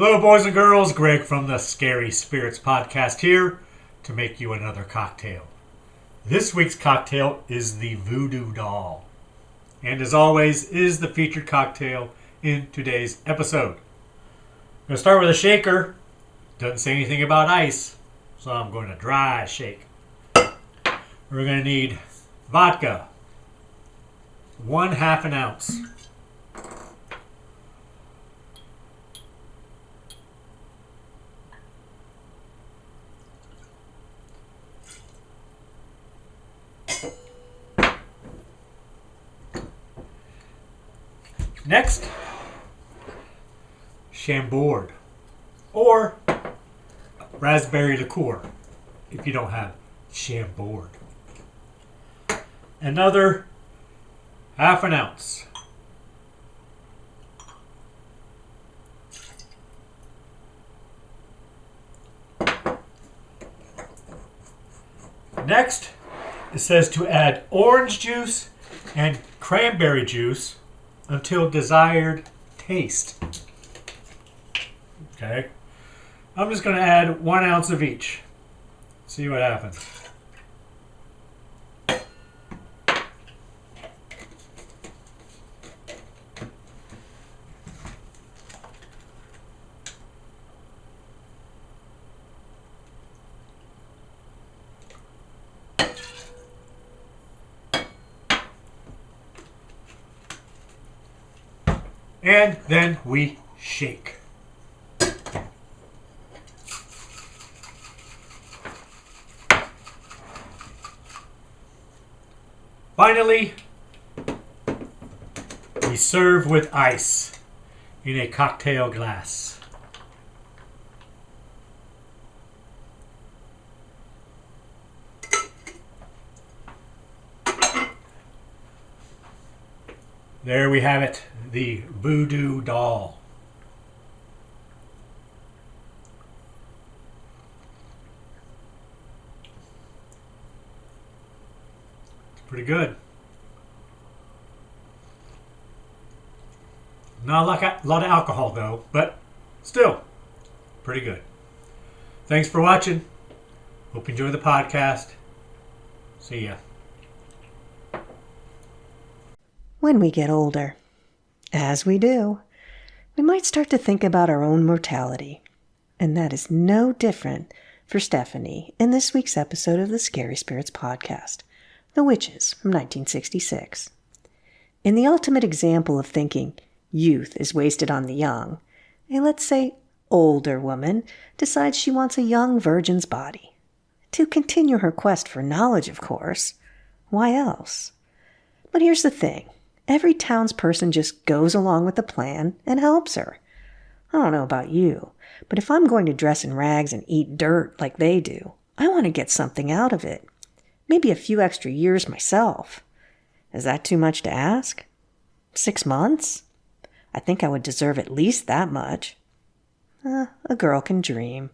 Hello, boys and girls. Greg from the Scary Spirits Podcast here to make you another cocktail. This week's cocktail is the Voodoo Doll. And as always, is the featured cocktail in today's episode. I'm going to start with a shaker. Doesn't say anything about ice, so I'm going to dry shake. We're going to need vodka, 1/2 ounce. Next, Chambord or raspberry liqueur if you don't have Chambord. Another 1/2 ounce. Next, it says to add orange juice and cranberry juice until desired taste. Okay. I'm just going to add 1 ounce of each. See what happens. And then we shake. Finally, we serve with ice in a cocktail glass. There we have it, the Voodoo Doll. It's pretty good. Not like a lot of alcohol though, but still pretty good. Thanks for watching. Hope you enjoy the podcast. See ya. When we get older, as we do, we might start to think about our own mortality. And that is no different for Stephanie in this week's episode of the Scary Spirits Podcast, The Witches from 1966. In the ultimate example of thinking youth is wasted on the young, a, let's say, older woman decides she wants a young virgin's body. To continue her quest for knowledge, of course. Why else? But here's the thing. Every townsperson just goes along with the plan and helps her. I don't know about you, but if I'm going to dress in rags and eat dirt like they do, I want to get something out of it. Maybe a few extra years myself. Is that too much to ask? 6 months? I think I would deserve at least that much. A girl can dream.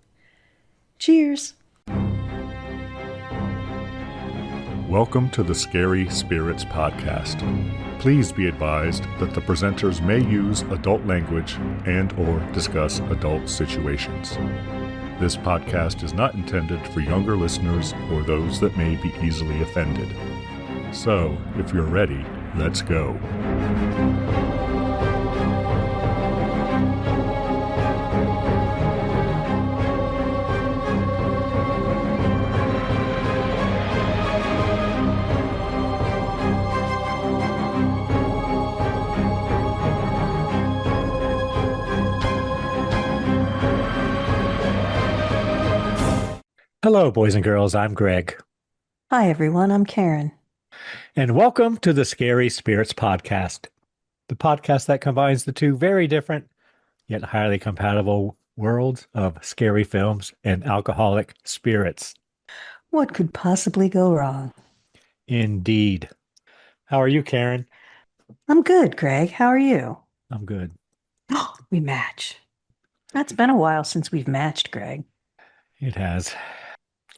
Cheers. Welcome to the Scary Spirits Podcast. Please be advised that the presenters may use adult language and/or discuss adult situations. This podcast is not intended for younger listeners or those that may be easily offended. So, if you're ready, let's go. Hello, boys and girls. I'm Greg. Hi, everyone. I'm Karen. And welcome to the Scary Spirits Podcast, the podcast that combines the two very different yet highly compatible worlds of scary films and alcoholic spirits. What could possibly go wrong? Indeed. How are you, Karen? I'm good, Greg. How are you? I'm good. We match. It's been a while since we've matched, Greg. It has.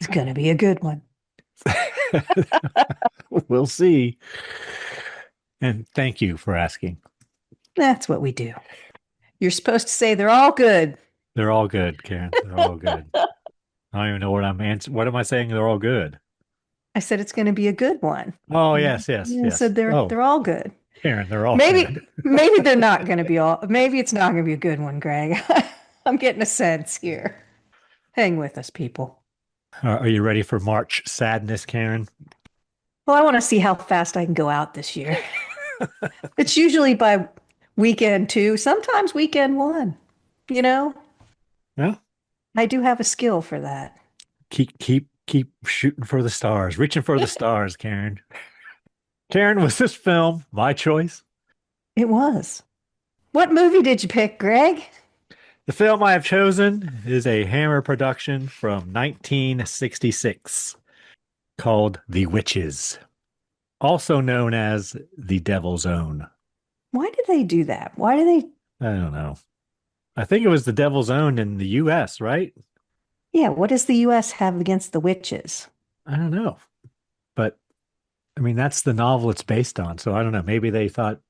It's going to be a good one. We'll see. And thank you for asking. That's what we do. You're supposed to say they're all good, They're all good, Karen. They're all good. I don't even know what I'm answering. What am I saying? They're all good. I said it's going to be a good one. Oh, yes, yes, Yeah, I yes. said they're Oh, they're all good. Karen, they're all Maybe good. maybe they're not going to be all. Maybe it's not going to be a good one, Greg. I'm getting a sense here. Hang with us, people. Are you ready for March sadness, Karen? Well, I want to see how fast I can go out this year. It's usually by weekend two, sometimes weekend one. You know, Well, I do have a skill for that. keep shooting for the stars, reaching for the stars, Karen. Karen, was this film my choice? It was. What movie did you pick, Greg? The film I have chosen is a Hammer production from 1966 called The Witches, also known as The Devil's Own. Why did they do that? Why do they? I don't know. I think it was The Devil's Own in the US, right? Yeah, what does the U.S. have against the witches? I don't know. But I mean, that's the novel it's based on. So I don't know. Maybe they thought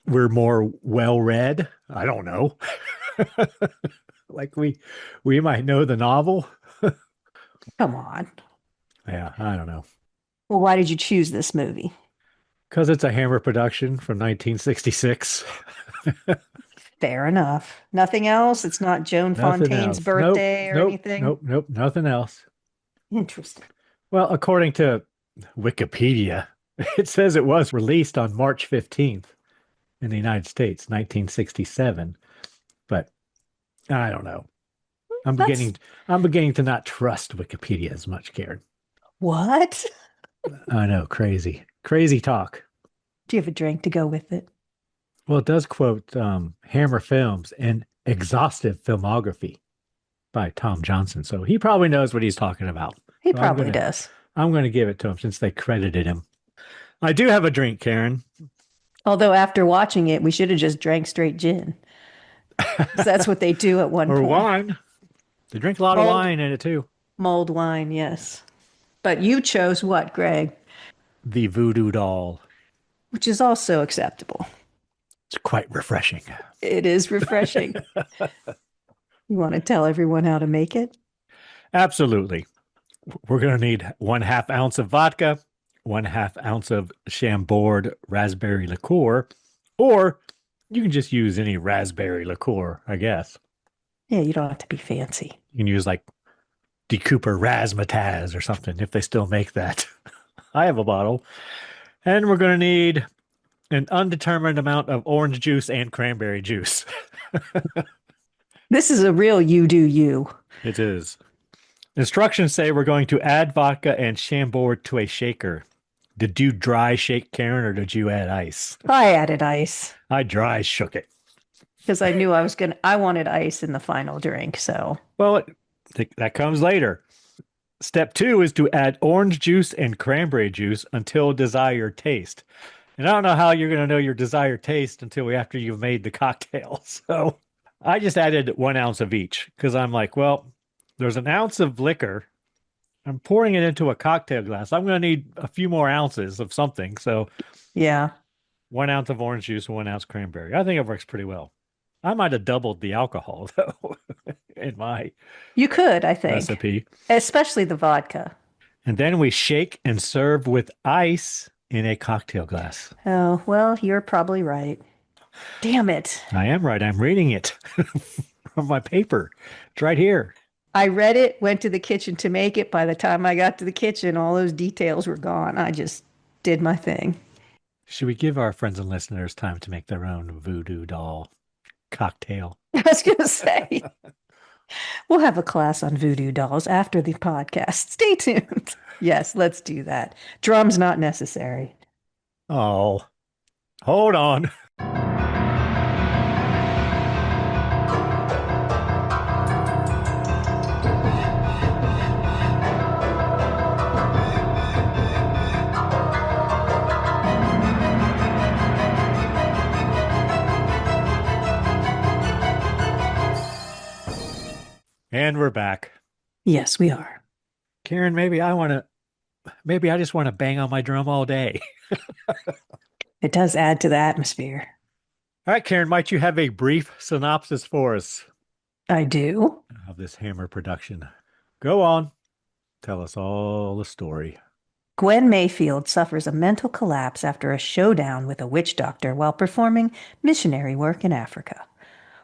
we're more well read. I don't know. Like we might know the novel. Come on. Yeah, I don't know. Well, why did you choose this movie? Because it's a Hammer production from 1966. Fair enough. Nothing else? It's not Joan Nothing Fontaine's else. birthday or Nope, anything? nope, nothing else. Interesting. Well, according to Wikipedia, it says it was released on March 15th in the United States, 1967. But I don't know. I'm beginning to not trust Wikipedia as much, Karen. What? I know, crazy talk. Do you have a drink to go with it? Well, it does quote Hammer Films and exhaustive filmography by Tom Johnson, so he probably knows what he's talking about. He So probably does. I'm going to give it to him since they credited him. I do have a drink, Karen. Although after watching it, we should have just drank straight gin. 'Cause that's what they do at one Or point. wine. They drink a lot of wine in it too. Mulled wine, yes. But you chose what, Greg? The Voodoo Doll. Which is also acceptable. It's quite refreshing. It is refreshing. You want to tell everyone how to make it? Absolutely. We're going to need 1/2 ounce of vodka, 1/2 ounce of Chambord raspberry liqueur, or you can just use any raspberry liqueur, I guess. Yeah, you don't have to be fancy. You can use like De Cooper Razzmatazz or something if they still make that. I have a bottle. And we're going to need an undetermined amount of orange juice and cranberry juice. This is a real you do you. It is. Instructions say we're going to add vodka and Chambord to a shaker. Did you dry shake, Karen, or did you add ice? I added ice I dry shook it. because I knew I wanted ice in the final drink. So, Well, that comes later. Step 2 is to add orange juice and cranberry juice until desired taste. And I don't know how you're going to know your desired taste until after you've made the cocktail. So I just added 1 ounce of each because I'm like, well, there's an ounce of liquor. I'm pouring it into a cocktail glass. I'm going to need a few more ounces of something. So yeah. 1 ounce of orange juice, 1 ounce cranberry. I think it works pretty well. I might have doubled the alcohol, though, in my You could, I think. recipe. Especially the vodka. And then we shake and serve with ice in a cocktail glass. Oh, well, you're probably right. Damn it. I am right. I'm reading it from my paper. It's right here. I read it, went to the kitchen to make it. By the time I got to the kitchen, all those details were gone. I just did my thing. Should we give our friends and listeners time to make their own Voodoo Doll cocktail? I was going to say, we'll have a class on voodoo dolls after the podcast. Stay tuned. Yes, let's do that. Drums not necessary. Oh, hold on. And we're back. Yes, we are. Karen, maybe I just want to bang on my drum all day. It does add to the atmosphere. All right, Karen, might you have a brief synopsis for us? I do. of this Hammer production. Go on. Tell us all the story. Gwen Mayfield suffers a mental collapse after a showdown with a witch doctor while performing missionary work in Africa.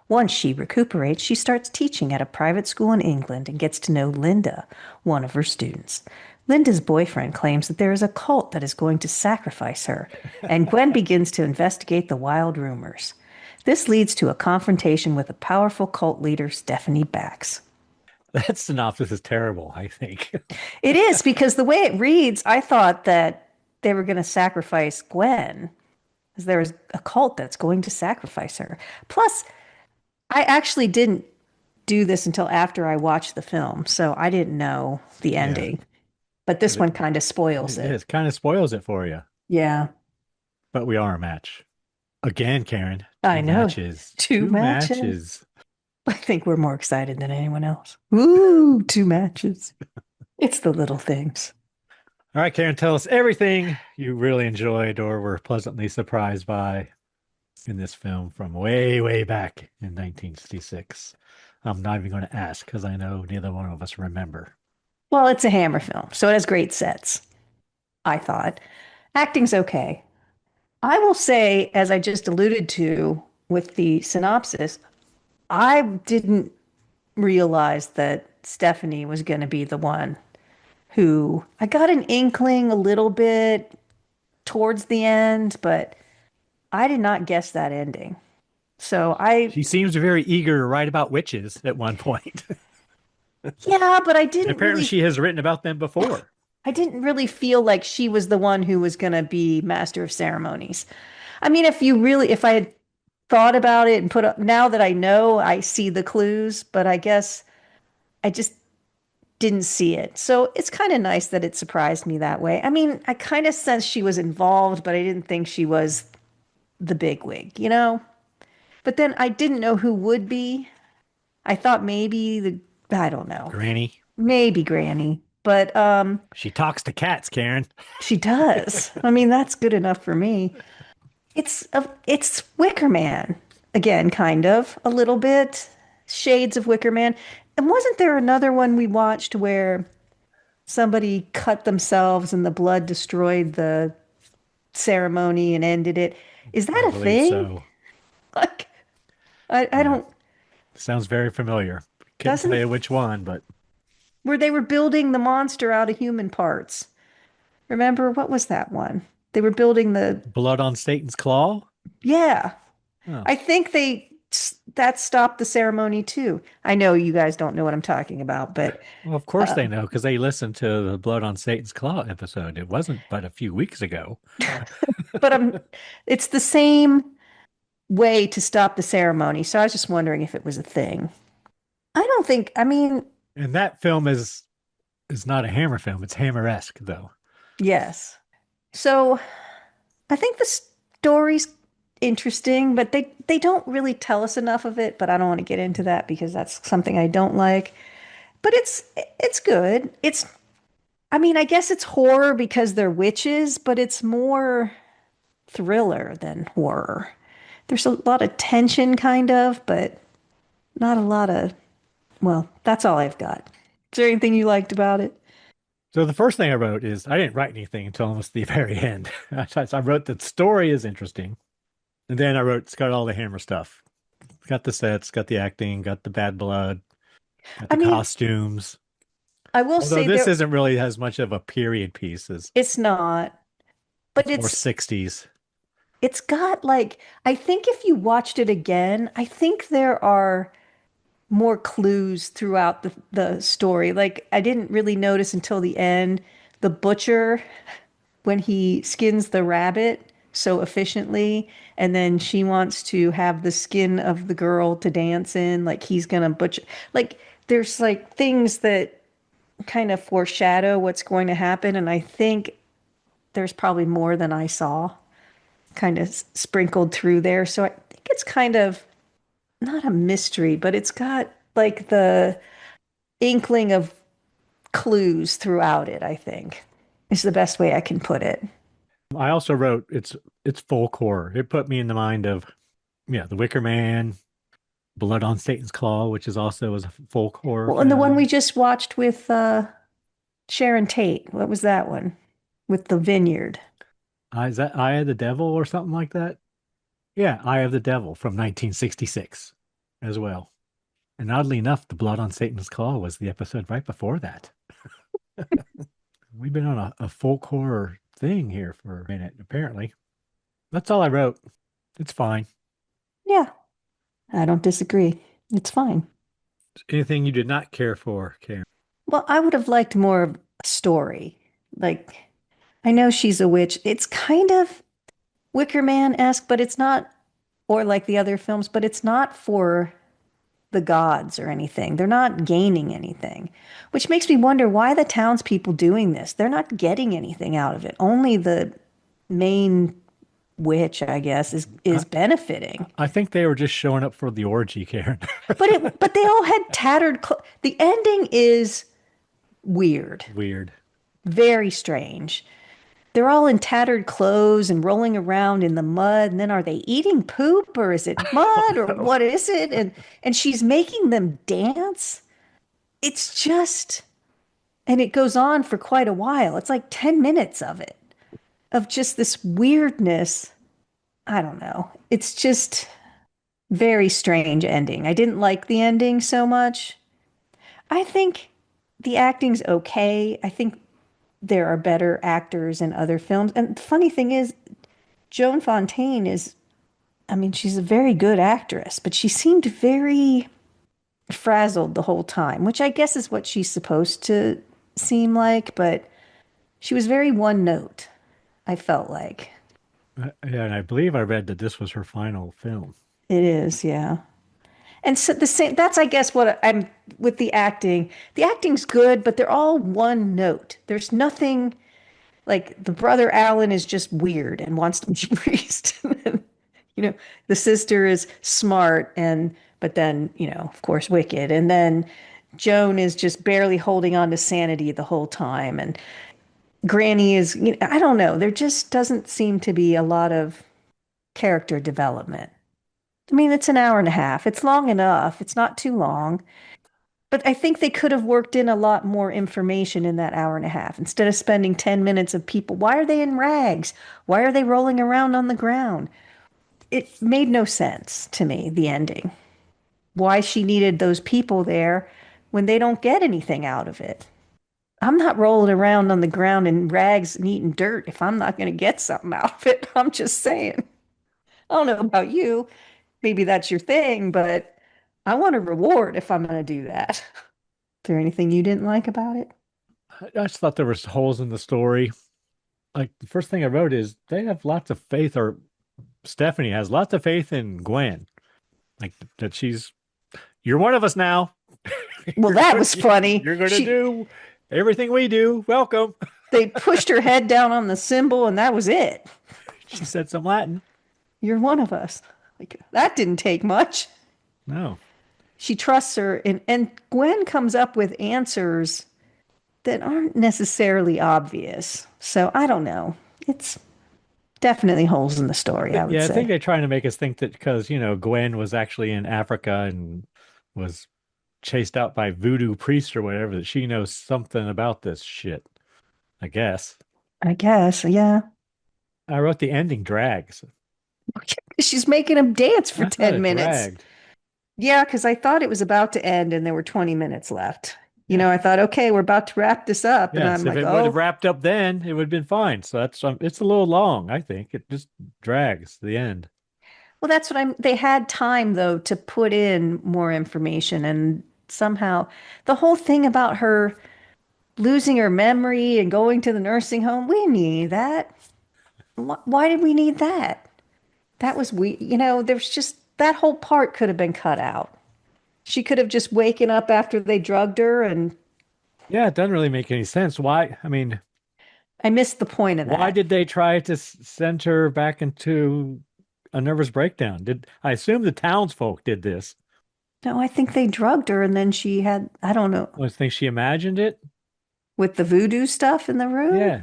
Once she recuperates, she starts teaching at a private school in England and gets to know Linda, one of her students. Linda's boyfriend claims that there is a cult that is going to sacrifice her, and Gwen begins to investigate the wild rumors. This leads to a confrontation with a powerful cult leader, Stephanie Bax. That synopsis is terrible, I think. It is because the way it reads, I thought that they were going to sacrifice Gwen, because there is a cult that's going to sacrifice her. Plus, I actually didn't do this until after I watched the film, so I didn't know the ending. But this one kind of spoils it. It kind of spoils it for you. Yeah. But we are a match. Again, Karen. I know. Matches. Two matches. I think we're more excited than anyone else. Woo, 2 matches. It's the little things. All right, Karen, tell us everything you really enjoyed or were pleasantly surprised by in this film from way, way back in 1966. I'm not even going to ask because I know neither one of us remember. Well, it's a Hammer film, so it has great sets, I thought. Acting's okay. I will say, as I just alluded to with the synopsis, I didn't realize that Stephanie was going to be the one who I got an inkling a little bit towards the end, but I did not guess that ending. So She seems very eager to write about witches at one point. Yeah, but I didn't Apparently she has written about them before. I didn't really feel like she was the one who was going to be master of ceremonies. I mean, if I had thought about it and now that I know, I see the clues, but I guess I just didn't see it. So it's kind of nice that it surprised me that way. I mean, I kind of sensed she was involved, but I didn't think she was the bigwig, you know? But then I didn't know who would be. I thought maybe I don't know. Granny. Maybe Granny. But she talks to cats, Karen. She does. I mean, that's good enough for me. It's Wicker Man again, kind of a little bit shades of Wicker Man. And wasn't there another one we watched where somebody cut themselves and the blood destroyed the ceremony and ended it? Is that a thing? So. Like, I don't. Sounds very familiar. Can't tell you which one, but where they were building the monster out of human parts. Remember, what was that one? They were building the Blood on Satan's Claw? Yeah. Oh. I think that stopped the ceremony too. I know you guys don't know what I'm talking about, but well, of course they know because they listened to the Blood on Satan's Claw episode. It wasn't but a few weeks ago. But it's the same way to stop the ceremony. So I was just wondering if it was a thing. And that film is not a Hammer film. It's Hammer-esque, though. Yes. So I think the story's interesting, but they don't really tell us enough of it. But I don't want to get into that because that's something I don't like. But it's good. I guess it's horror because they're witches, but it's more thriller than horror. There's a lot of tension, kind of, but not a lot of. Well, that's all I've got. Is there anything you liked about it? So the first thing I wrote is I didn't write anything until almost the very end. I wrote the story is interesting. And then I wrote it's got all the Hammer stuff. It's got the sets, got the acting, got the bad blood, got the costumes. I will say this isn't really as much of a period piece as it's not. But it's more 60s. It's got I think if you watched it again, I think there are more clues throughout the story. I didn't really notice until the end, the butcher, when he skins the rabbit so efficiently, and then she wants to have the skin of the girl to dance in, he's gonna butcher. There's things that kind of foreshadow what's going to happen, and I think there's probably more than I saw kind of sprinkled through there. So I think it's kind of not a mystery, but it's got the inkling of clues throughout it, I think, is the best way I can put it. I also wrote it's folklore. It put me in the mind of the Wicker Man, Blood on Satan's Claw, which is also a folk horror Well, and the one film. we just watched with Sharon Tate. What was that one? With the vineyard. Is that Eye of the Devil or something like that? Yeah, Eye of the Devil from 1966 as well. And oddly enough, The Blood on Satan's Claw was the episode right before that. We've been on a folk horror thing here for a minute, apparently. That's all I wrote. It's fine. Yeah, I don't disagree. It's fine. Anything you did not care for, Karen? Well, I would have liked more of a story. Like, I know she's a witch. It's kind of Wicker Man-esque, but it's not, or like the other films, but it's not for the gods or anything. They're not gaining anything, which makes me wonder why the townspeople doing this. They're not getting anything out of it. Only the main witch, I guess, is benefiting. I think they were just showing up for the orgy, Karen. But they all had tattered the ending is weird. Weird. Very strange. They're all in tattered clothes and rolling around in the mud. And then are they eating poop or is it mud or what is it? And she's making them dance. It's just, and it goes on for quite a while. It's like 10 minutes of it, of just this weirdness. I don't know. It's just very strange ending. I didn't like the ending so much. I think the acting's okay. I think there are better actors in other films. And the funny thing is, Joan Fontaine is, I mean, she's a very good actress, but she seemed very frazzled the whole time, which I guess is what she's supposed to seem like, but she was very one note, I felt like. Yeah, and I believe I read that this was her final film. It is, yeah. And so the same, that's, I guess, what I'm with the acting. The acting's good, but they're all one note. There's nothing like the brother Alan is just weird and wants to be a priest. The sister is smart but then, of course, wicked. And then Joan is just barely holding on to sanity the whole time. And Granny is, I don't know. There just doesn't seem to be a lot of character development. I mean, it's an hour and a half. It's long enough. It's not too long. But I think they could have worked in a lot more information in that hour and a half instead of spending 10 minutes of people. Why are they in rags? Why are they rolling around on the ground? It made no sense to me, the ending. Why she needed those people there when they don't get anything out of it. I'm not rolling around on the ground in rags and eating dirt if I'm not going to get something out of it. I'm just saying. I don't know about you. Maybe that's your thing, but I want a reward if I'm going to do that. Is there anything you didn't like about it? I just thought there was holes in the story. Like the first thing I wrote is they have lots of faith, or Stephanie has lots of faith in Gwen. Like that you're one of us now. Well, that was funny. You're going to do everything we do. Welcome. They pushed her head down on the symbol and that was it. She said some Latin. You're one of us. Like, that didn't take much. No. She trusts her, and Gwen comes up with answers that aren't necessarily obvious. So I don't know. It's definitely holes in the story, I would say. I think they're trying to make us think that because, Gwen was actually in Africa and was chased out by voodoo priests or whatever, that she knows something about this shit. I guess, yeah. I wrote the ending drags. She's making him dance for 10 minutes. Dragged. Yeah, because I thought it was about to end and there were 20 minutes left. I thought, okay, we're about to wrap this up. Yes, and I'm if like, it would have wrapped up then, it would have been fine. So it's a little long, I think. It just drags to the end. Well, that's what they had time, though, to put in more information. And somehow the whole thing about her losing her memory and going to the nursing home, we need that. Why did we need that? That was there's just that whole part could have been cut out. She could have just waken up after they drugged her and. Yeah, it doesn't really make any sense. Why? I mean, I missed the point of that. Why did they try to send her back into a nervous breakdown? I assume the townsfolk did this? No, I think they drugged her and then she had, I don't know. I think she imagined it? With the voodoo stuff in the room? Yeah.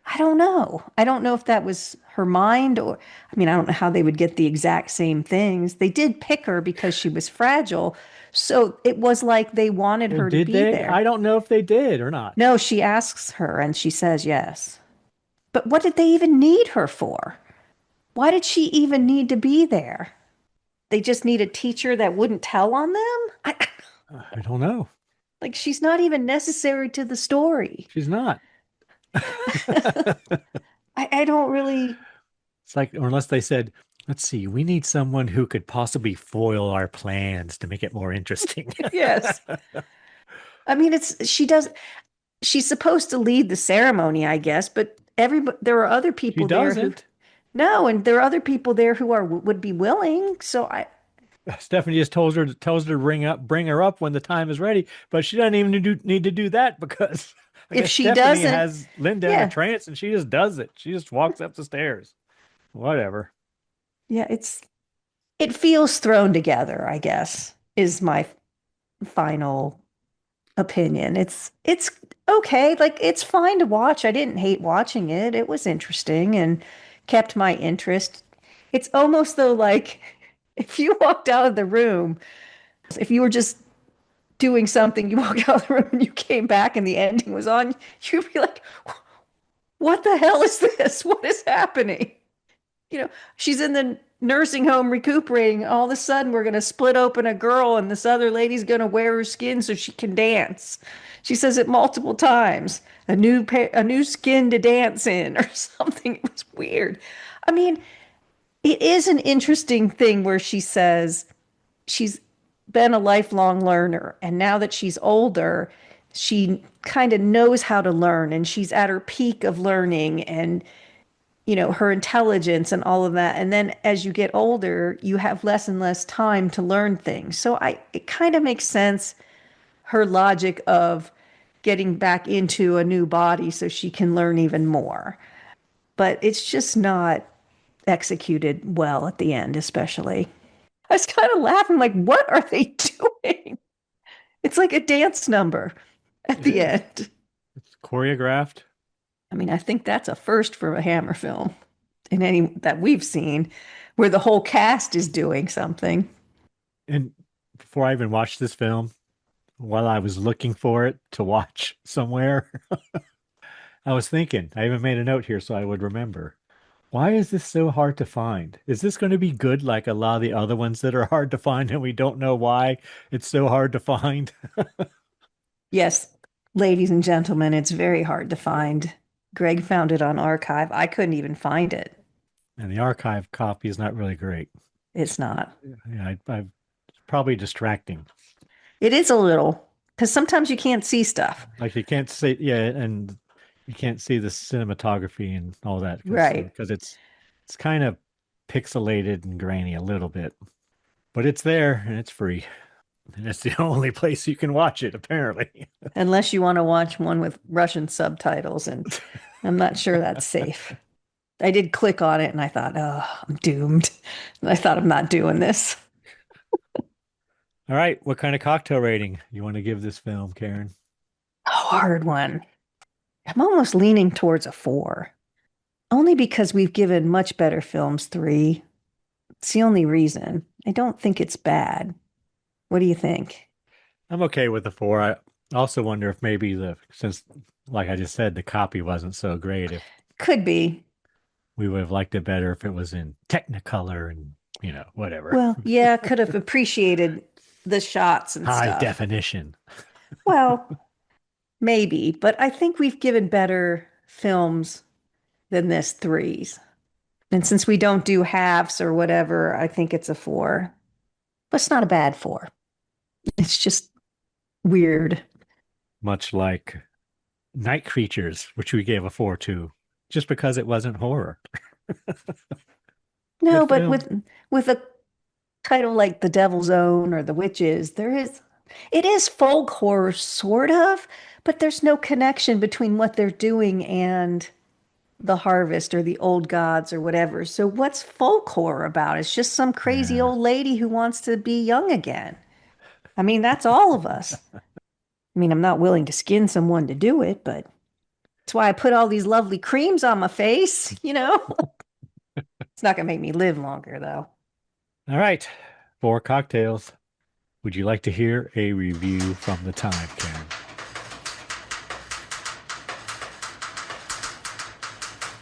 I don't know. I don't know if that was her mind or, I mean, I don't know how they would get the exact same things. They did pick her because she was fragile. So it was like they wanted Well, her to did be they? there. I don't know if they did or not. No, she asks her and she says yes. But what did they even need her for? Why did she even need to be there? They just need a teacher that wouldn't tell on them? I don't know. Like, she's not even necessary to the story. She's not. I don't really. It's like, or unless they said, let's see, we need someone who could possibly foil our plans to make it more interesting. Yes. I mean, she's supposed to lead the ceremony, I guess, but there are other She people there who, doesn't. no, and there are other people there who would be willing. So Stephanie just tells her to bring her up when the time is ready, but she doesn't even need to do that because I if guess she Stephanie doesn't, has Linda in a yeah, trance and she just does it. She just walks up the stairs. Whatever. yeah, it feels thrown together, I guess, is my final opinion. It's okay. Like, it's fine to watch. I didn't hate watching it. It was interesting and kept my interest. It's almost though like if you walked out of the room, if you were just doing something, you walked out of the room and you came back and the ending was on, you'd be like, what the hell is this? What is happening? She's in the nursing home recuperating. All of a sudden, we're going to split open a girl, and this other lady's going to wear her skin so she can dance. She says it multiple times. A new skin to dance in, or something. It was weird. I mean, it is an interesting thing where she says she's been a lifelong learner, and now that she's older, she kind of knows how to learn, and she's at her peak of learning, and her intelligence and all of that. And then as you get older, you have less and less time to learn things. So it kind of makes sense, her logic of getting back into a new body so she can learn even more. But it's just not executed well at the end, especially. I was kind of laughing, like, what are they doing? It's like a dance number at the end. It's choreographed. I mean, I think that's a first for a Hammer film in any that we've seen, where the whole cast is doing something. And before I even watched this film, while I was looking for it to watch somewhere, I was thinking, I even made a note here so I would remember. Why is this so hard to find? Is this going to be good like a lot of the other ones that are hard to find and we don't know why it's so hard to find? Yes, ladies and gentlemen, it's very hard to find. Greg found it on archive. I couldn't even find it. And the archive copy is not really great. It's not. Yeah, it's probably distracting. It is a little, because sometimes you can't see stuff. Like you can't see, yeah, and you can't see the cinematography and all that, Right. Because it's kind of pixelated and grainy a little bit, but it's there and it's free, and it's the only place you can watch it apparently. Unless you want to watch one with Russian subtitles, and I'm not sure that's safe. I did click on it and I thought, oh, I'm doomed. And I thought, I'm not doing this. All right, what kind of cocktail rating you want to give this film, Karen? A hard one. I'm almost leaning towards a 4, only because we've given much better films 3. It's the only reason. I don't think it's bad. What do you think? I'm okay with the 4. I also wonder if maybe since, like I just said, the copy wasn't so great, if Could be. we would have liked it better if it was in Technicolor and, whatever. Well, yeah, could have appreciated the shots and High stuff. definition. Well, maybe, but I think we've given better films than this 3s. And since we don't do halves or whatever, I think it's a 4. But it's not a bad 4. It's just weird. Much like Night Creatures, which we gave a 4 to, just because it wasn't horror. No, Good but film. with a title like The Devil's Own or The Witches, it is folk horror sort of, but there's no connection between what they're doing and the harvest or the old gods or whatever. So what's folk horror about? It's just some crazy Yeah. old lady who wants to be young again. I mean, that's all of us. I mean, I'm not willing to skin someone to do it, but That's why I put all these lovely creams on my face, you know? It's not going to make me live longer, though. All right. 4 cocktails. Would you like to hear a review from the time, Karen?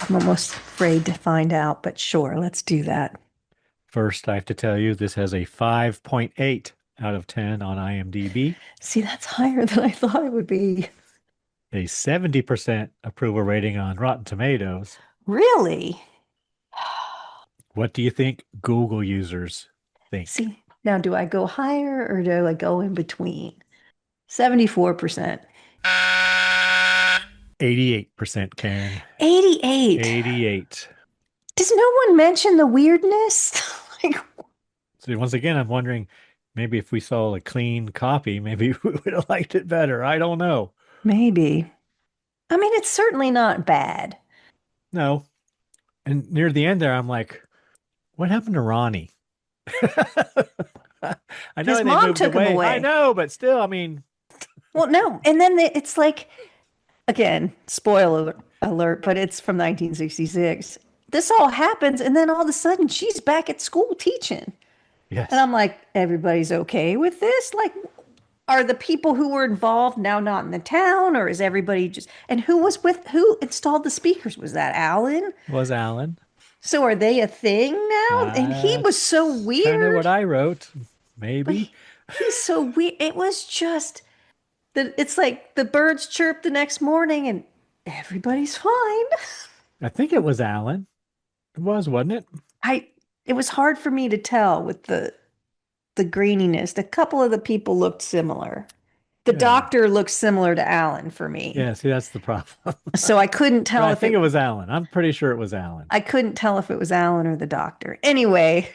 I'm almost afraid to find out, but sure, let's do that. First, I have to tell you, this has a 5.8 out of 10 on IMDb, See, that's higher than I thought it would be. a 70% approval rating on Rotten Tomatoes. Really? What do you think Google users think? See, now do I go higher or do I go in between? 74%. 88%, Karen. 88. 88. Does no one mention the weirdness? Like, So once again, I'm wondering, maybe if we saw a clean copy, maybe we would have liked it better. I don't know. maybe. I mean, it's certainly not bad. No. And near the end there, I'm like, what happened to Ronnie? I know His they mom moved took him away. I know, but still, I mean, Well, no. And then it's like, again, spoiler alert, but it's from 1966. This all happens, and then all of a sudden she's back at school teaching. yes. And I'm like, everybody's okay with this? Like, are the people who were involved now not in the town, or is everybody just, and who installed the speakers? Was that Alan? Was Alan. So are they a thing now? And he was so Kind of weird. what I wrote, maybe. He's so weird. It was just that it's like the birds chirp the next morning and everybody's fine. I think it was Alan. It was, wasn't it? It was hard for me to tell with the graininess. A couple of the people looked similar. The Yeah. doctor looked similar to Alan for me. Yeah, see, that's the problem. So I couldn't tell I if think it was Alan. I'm pretty sure it was Alan. I couldn't tell if it was Alan or the doctor. Anyway,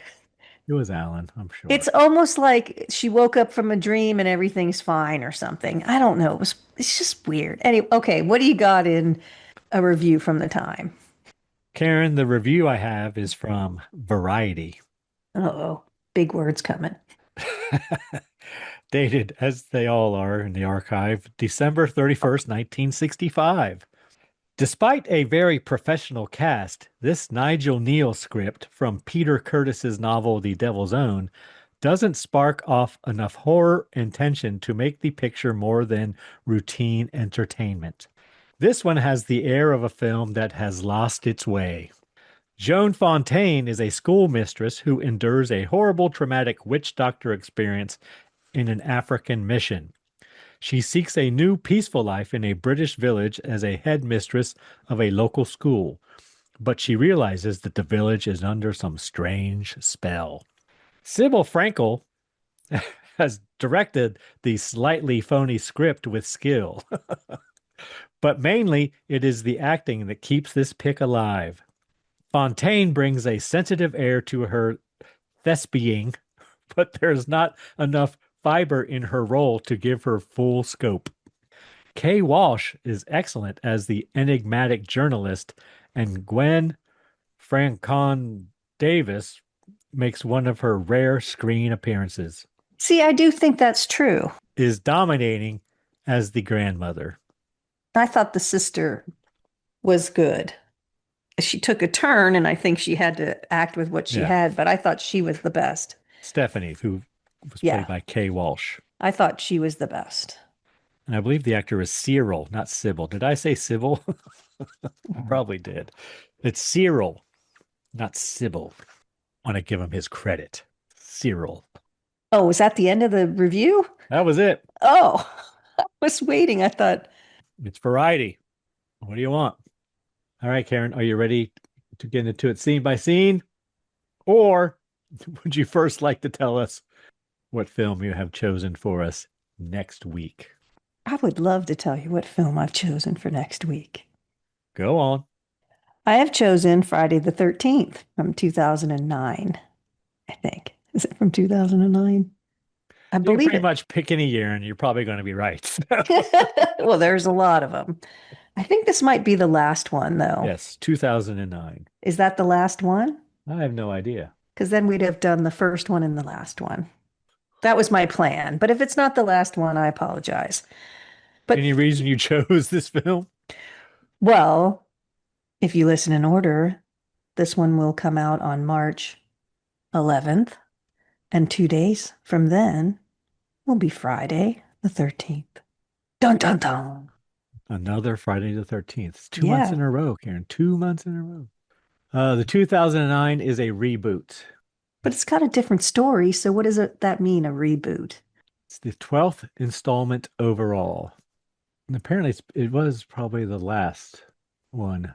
It was Alan, I'm sure. it's almost like she woke up from a dream and everything's fine or something. I don't know. It's just weird. Anyway, okay, what do you got in a review from the time? Karen, the review I have is from Variety. Uh-oh, big words coming. Dated, as they all are in the archive, December 31st, 1965. Despite a very professional cast, this Nigel Neal script from Peter Curtis's novel The Devil's Own doesn't spark off enough horror and tension to make the picture more than routine entertainment. This one has the air of a film that has lost its way. Joan Fontaine is a schoolmistress who endures a horrible traumatic witch doctor experience in an African mission. She seeks a new peaceful life in a British village as a headmistress of a local school, but she realizes that the village is under some strange spell. Sybil Frankel has directed the slightly phony script with skill, but mainly it is the acting that keeps this pick alive. Fontaine brings a sensitive air to her thespiaing, but there's not enough fiber in her role to give her full scope. Kay Walsh is excellent as the enigmatic journalist, and Gwen Francon Davis makes one of her rare screen appearances. See, I do think that's true. Is dominating as the grandmother. I thought the sister was good. She took a turn, and I think she had to act with what she had, but I thought she was the best. Stephanie, who was played by Kay Walsh. I thought she was the best. And I believe the actor is Cyril, not Sybil. Did I say Sybil? Probably did. It's Cyril, not Sybil. I want to give him his credit. Cyril. Oh, was that the end of the review? That was it. Oh, I was waiting. I thought. It's Variety. What do you want? All right, Karen, are you ready to get into it scene by scene? Or would you first like to tell us what film you have chosen for us next week? I would love to tell you what film I've chosen for next week. Go on. I have chosen Friday the 13th from 2009, I think. Is it from 2009? I You can believe pretty it. much pick any year and you're probably going to be right. Well, there's a lot of them. I think this might be the last one, though. Yes, 2009. Is that the last one? I have no idea. Because then we'd have done the first one and the last one. That was my plan. But if it's not the last one, I apologize. But Any reason you chose this film? Well, if you listen in order, this one will come out on March 11th, and 2 days from then will be Friday the 13th. Dun dun dun. Another Friday the 13th. It's 2 months Yeah, in a row, Karen. 2 months in a row. The 2009 is a reboot. but it's got a different story. So what does that mean, a reboot? It's the 12th installment overall. And apparently it was probably the last one.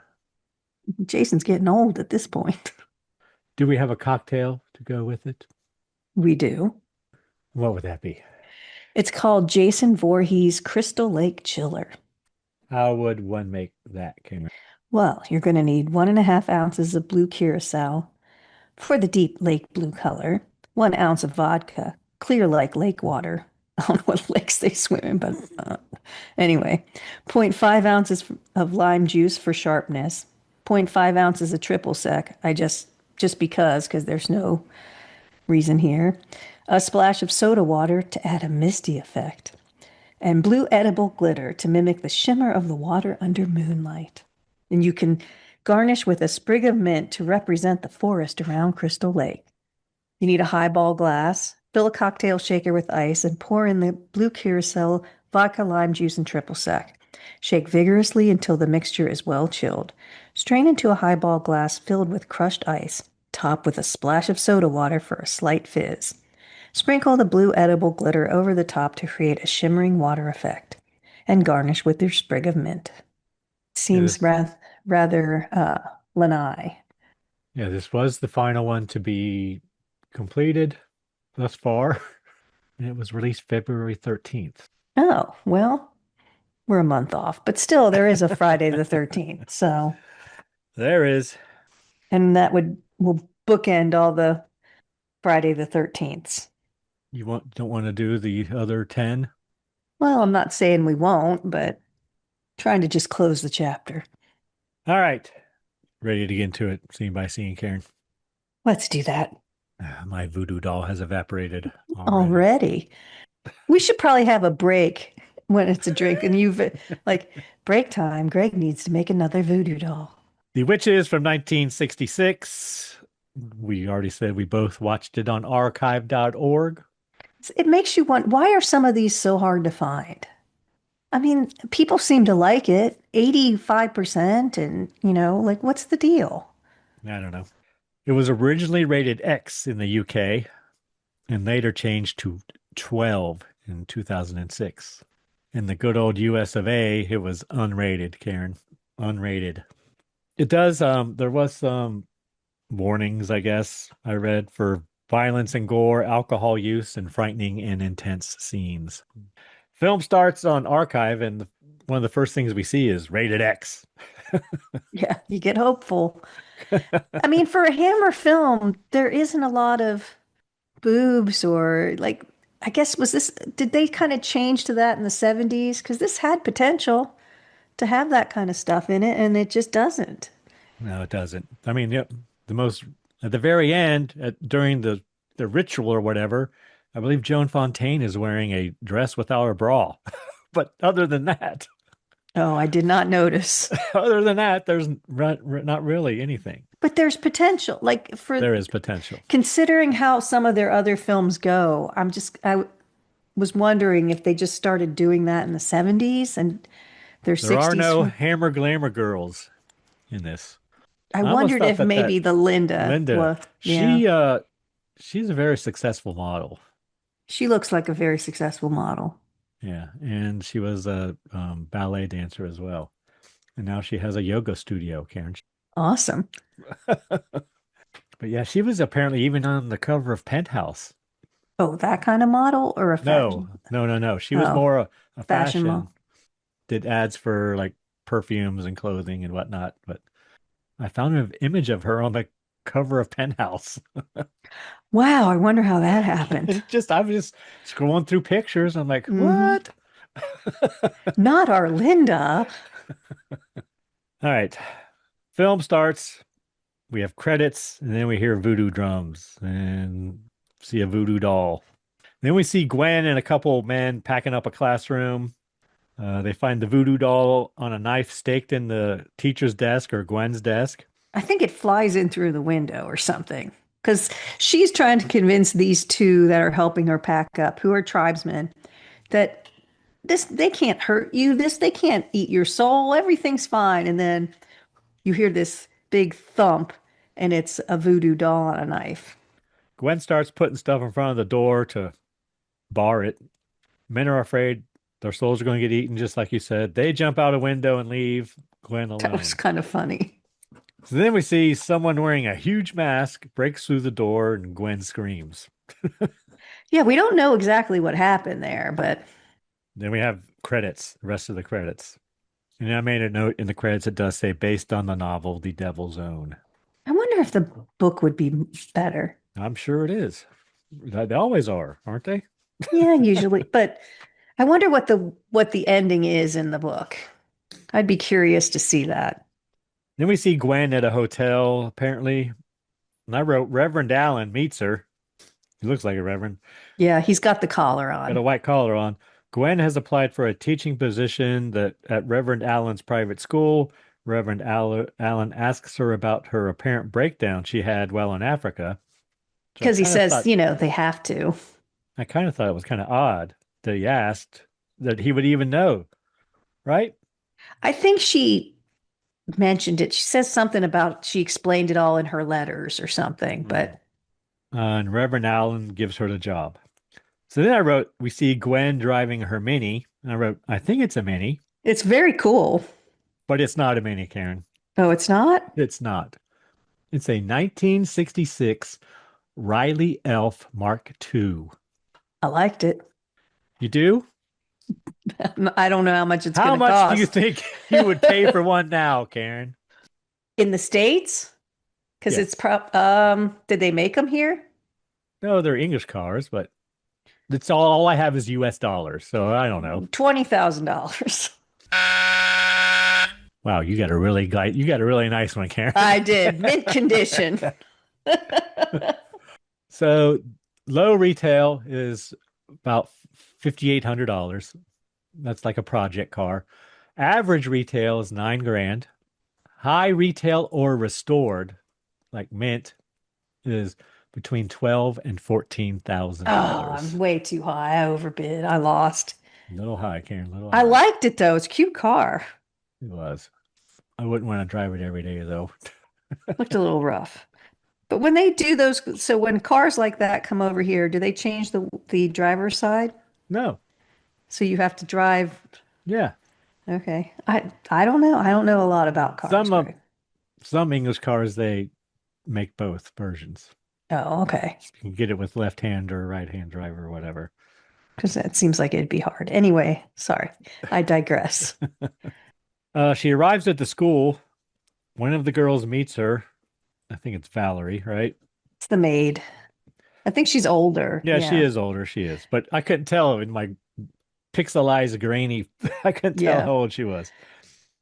Jason's getting old at this point. Do we have a cocktail to go with it? We do. What would that be? It's called Jason Voorhees Crystal Lake Chiller. How would one make that, Karen? Well, you're going to need 1.5 ounces of blue curacao for the deep lake blue color, 1 ounce of vodka, clear like lake water. I don't know what lakes they swim in, but anyway, zero point 0.5 ounces of lime juice for sharpness, 0.5 ounces of triple sec. I just because there's no reason here. A splash of soda water to add a misty effect, and blue edible glitter to mimic the shimmer of the water under moonlight. And you can garnish with a sprig of mint to represent the forest around Crystal Lake. You need a highball glass, fill a cocktail shaker with ice, and pour in the blue curacao, vodka, lime juice, and triple sec. Shake vigorously until the mixture is well chilled. Strain into a highball glass filled with crushed ice. Top with a splash of soda water for a slight fizz. Sprinkle the blue edible glitter over the top to create a shimmering water effect, and garnish with your sprig of mint. Seems rather lanai. Yeah, this was the final one to be completed thus far. And it was released February 13th. Oh, well, we're a month off, but still there is a Friday the 13th. So There is. and that will bookend all the Friday the 13th. Don't want to do the other 10? Well, I'm not saying we won't, but trying to just close the chapter. All right. Ready to get into it, scene by scene, Karen. Let's do that. My voodoo doll has evaporated Already. We should probably have a break when it's a drink and you've like break time. Greg needs to make another voodoo doll. The Witches from 1966. We already said we both watched it on archive.org. It makes you wonder, why are some of these so hard to find? I mean, people seem to like it, 85%, and like what's the deal? I don't know. It was originally rated X in the UK and later changed to 12 in 2006. In the good old US of A, it was unrated, Karen. Unrated. It does, there was some warnings, I guess, I read for violence and gore, alcohol use, and frightening and intense scenes. Film starts on archive, and one of the first things we see is rated X. Yeah, you get hopeful. I mean, for a Hammer film, there isn't a lot of boobs or like, I guess, did they kind of change to that in the 70s? Because this had potential to have that kind of stuff in it, and it just doesn't. No, it doesn't. I mean, yep, at the very end, during the ritual or whatever, I believe Joan Fontaine is wearing a dress without a bra. But other than that, Oh, I did not notice. there's not really anything. But there's potential. There is potential. Considering how some of their other films go, I was wondering if they just started doing that in the 70s and their There 60s. are no Hammer Glamour girls in this. I almost wondered thought if that maybe the Linda. She's a very successful model. She looks like a very successful model. Yeah, and she was a ballet dancer as well. And now she has a yoga studio, Karen. Awesome. But yeah, she was apparently even on the cover of Penthouse. Oh, that kind of model or a fashion? No. She was more a fashion. model. Did ads for like perfumes and clothing and whatnot. But I found an image of her on the cover of Penthouse. Wow, I wonder how that happened. I was just scrolling through pictures. I'm like, what? Not our Linda. All right. Film starts. We have credits, and then we hear voodoo drums and see a voodoo doll. Then we see Gwen and a couple men packing up a classroom. They find the voodoo doll on a knife staked in the teacher's desk or Gwen's desk. I think it flies in through the window or something. Because she's trying to convince these two that are helping her pack up, who are tribesmen, that this they can't hurt you. This they can't eat your soul. Everything's fine. And then you hear this big thump, and it's a voodoo doll on a knife. Gwen starts putting stuff in front of the door to bar it. Men are afraid their souls are going to get eaten, just like you said. They jump out a window and leave Gwen That alone. was kind of funny. So then we see someone wearing a huge mask breaks through the door and Gwen screams. Yeah, we don't know exactly what happened there, but Then we have credits, the rest of the credits. And I made a note in the credits, it does say based on the novel, The Devil's Own. I wonder if the book would be better. I'm sure it is. They always are, aren't they? Yeah, usually. But I wonder what the ending is in the book. I'd be curious to see that. Then we see Gwen at a hotel, apparently. And I wrote, Reverend Allen meets her. He looks like a reverend. Yeah, he's got the collar Got a on. white collar on. Gwen has applied for a teaching position at Reverend Allen's private school. Reverend Allen asks her about her apparent breakdown she had while in Africa. So Because he says, thought, they have to. I kind of thought it was kind of odd that he asked that he would even know, right? I think she mentioned it. She says something about she explained it all in her letters or something, but And Reverend Allen gives her the job. So then I wrote, we see Gwen driving her Mini. And I wrote, I think it's a Mini, it's very cool. but it's not a Mini, Karen. Oh, it's not? It's not. It's a 1966 Riley Elf Mark II. I liked it. You do? I don't know how much it's How going to much cost. do you think you would pay for one now, Karen? In the States? Because Yes. it's did they make them here? No, they're English cars, but it's all I have is US dollars, so I don't know. $20,000. Wow, you got a really nice one, Karen. I did. Mint condition. So low retail is about $5,800. That's like a project car. Average retail is $9,000. High retail or restored, like mint, is between $12,000 and $14,000. Oh, I'm way too high. I overbid. I lost. Little high, Karen. Little I high. liked it though. It's a cute car. It was. I wouldn't want to drive it every day though. Looked a little rough. But when they do those, so when cars like that come over here, do they change the driver's side? No. So you have to drive. Yeah. Okay. I don't know. I don't know a lot about cars. Greg. Some English cars they make both versions. Oh, okay. You can get it with left hand or right hand driver or whatever. Because that seems like it'd be hard. Anyway, sorry. I digress. She arrives at the school. One of the girls meets her. I think it's Valerie, right? It's the maid. I think she's older. Yeah, she is older. She is. But I couldn't tell in my pixelized, grainy, I couldn't tell Yeah. how old she was.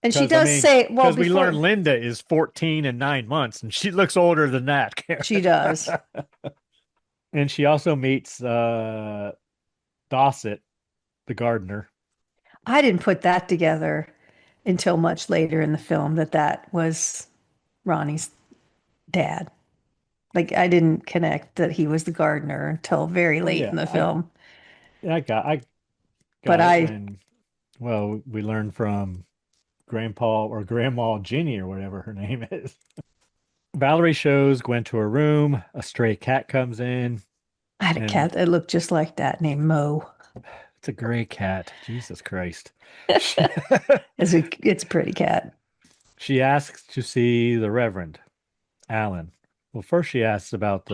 And she does say, well, because we learned Linda is 14 and 9 months, and she looks older than that. Karen. she does. And she also meets Dossett, the gardener. I didn't put that together until much later in the film that was Ronnie's dad. Like I didn't connect that he was the gardener until very late in the film. I got But it when, we learned from Grandpa or Grandma Jenny or whatever her name is. Valerie shows Gwen to her room. A stray cat comes in. I had a cat that looked just like that named Mo. It's a gray cat. Jesus Christ. It's a pretty cat. She asks to see the Reverend Allen. Well, first she asks about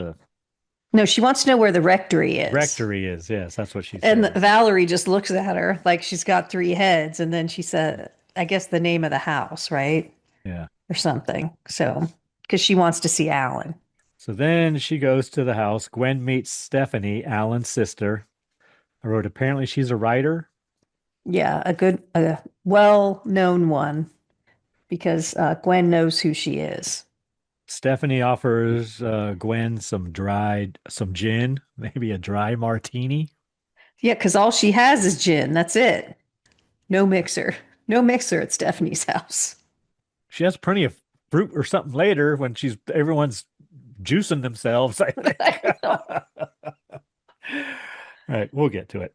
No, she wants to know where the rectory is. Rectory is, yes, that's what she And said. Valerie just looks at her like she's got 3 heads, and then she said, I guess the name of the house, right? Yeah. Or something. So, because she wants to see Alan. So then she goes to the house. Gwen meets Stephanie, Alan's sister. I wrote, apparently she's a writer. Yeah, a well-known one, because Gwen knows who she is. Stephanie offers Gwen some gin, maybe a dry martini. Yeah, because all she has is gin. That's it. No mixer. No mixer at Stephanie's house. She has plenty of fruit or something later when everyone's juicing themselves, I think. I know. All right, we'll get to it.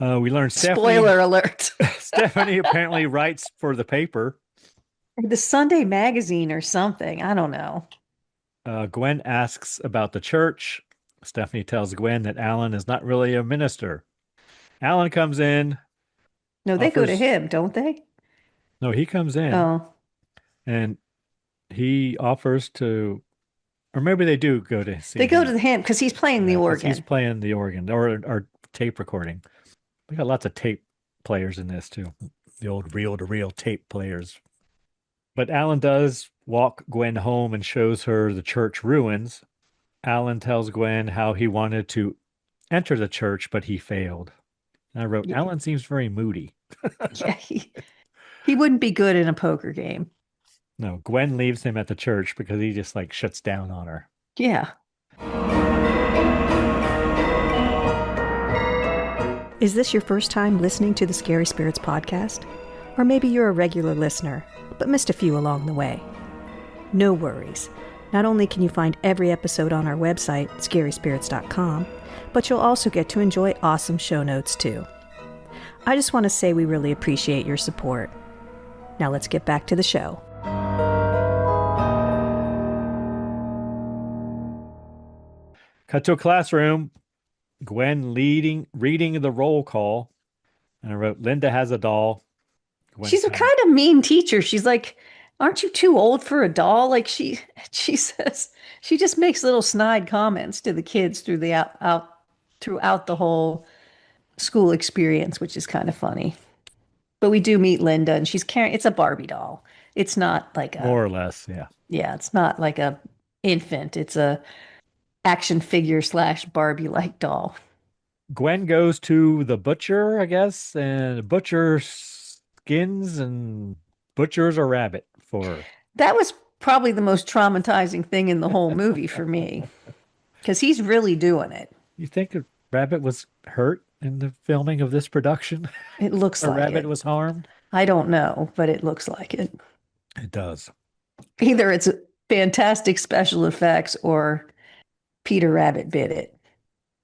We learned Spoiler alert. Stephanie apparently writes for the paper. The Sunday magazine or something. I don't know. Gwen asks about the church. Stephanie tells Gwen that Alan is not really a minister. Alan comes in. No, they go to him, don't they? No, he comes in. Oh. And he offers to, or maybe they do go to see They go to him because he's playing the organ. He's playing the organ or tape recording. We got lots of tape players in this too. The old reel-to-reel tape players. But Alan does walk Gwen home and shows her the church ruins. Alan tells Gwen how he wanted to enter the church, but he failed. And I wrote, Yeah. Alan seems very moody. Yeah, he wouldn't be good in a poker game. No, Gwen leaves him at the church because he just like shuts down on her. Yeah. Is this your first time listening to the Scary Spirits podcast? Or maybe you're a regular listener, but missed a few along the way. No worries. Not only can you find every episode on our website, scaryspirits.com, but you'll also get to enjoy awesome show notes too. I just want to say we really appreciate your support. Now let's get back to the show. Cut to a classroom. Gwen reading the roll call. And I wrote, Linda has a doll. She's a kind of mean teacher. She's like, aren't you too old for a doll? Like she says, she just makes little snide comments to the kids throughout the whole school experience, which is kind of funny. But we do meet Linda, and she's carrying, it's a Barbie doll. It's not like a, more or less, yeah. Yeah, it's not like a infant. It's a action figure / Barbie-like doll. Gwen goes to the butcher, I guess, and butcher skins and butchers a rabbit for her. That was probably the most traumatizing thing in the whole movie for me, because he's really doing it. You think a rabbit was hurt in the filming of this production? It looks like a rabbit was harmed? I don't know, but it looks like it. It does. Either it's fantastic special effects or Peter Rabbit bit it,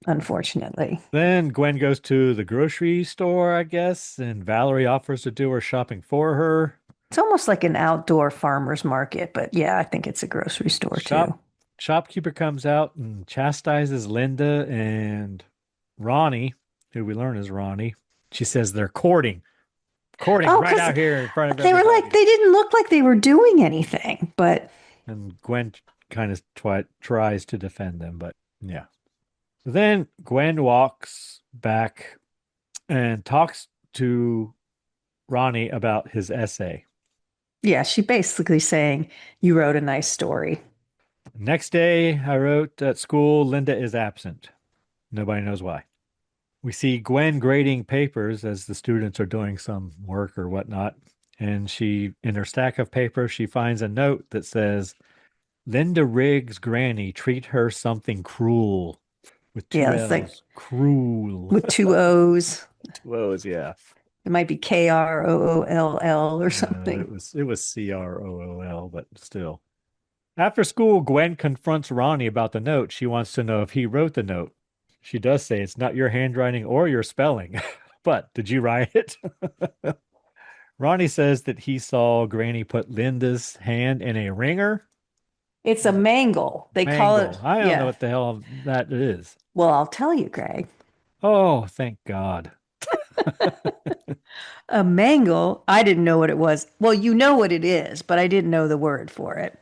unfortunately. Then Gwen goes to the grocery store, I guess, and Valerie offers to do her shopping for her. It's almost like an outdoor farmer's market, but yeah, I think it's a grocery store too. Shopkeeper comes out and chastises Linda and Ronnie, who we learn is Ronnie. She says they're courting right out here in front of they everybody. were like, they didn't look like they were doing anything, but. And Gwen kind of tries to defend them, but yeah. Then Gwen walks back and talks to Ronnie about his essay. Yeah, she basically saying, you wrote a nice story. Next day, I wrote at school, Linda is absent. Nobody knows why. We see Gwen grading papers as the students are doing some work or whatnot. And in her stack of papers, she finds a note that says, Linda Riggs' granny treat her something cruel. With two L's. Like cruel. With two O's. Two O's, yeah. It might be KROOLL or something. It was CROOL, but still. After school, Gwen confronts Ronnie about the note. She wants to know if he wrote the note. She does say it's not your handwriting or your spelling, but did you write it? Ronnie says that he saw Granny put Linda's hand in a ringer. It's a mangle. They call it. I don't know what the hell that is. Well, I'll tell you, Greg. Oh, thank God. A mangle, I didn't know what it was. Well, you know what it is, but I didn't know the word for it.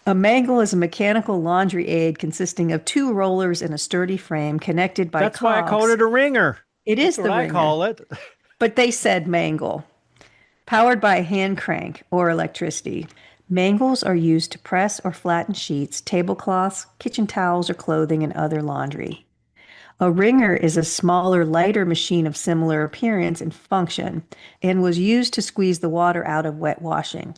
A mangle is a mechanical laundry aid consisting of two rollers in a sturdy frame connected by That's why I called it a ringer. It is That's the what ringer. I call it. But they said mangle. Powered by a hand crank or electricity. Mangles are used to press or flatten sheets, tablecloths, kitchen towels, or clothing and other laundry. A wringer is a smaller, lighter machine of similar appearance and function and was used to squeeze the water out of wet washing.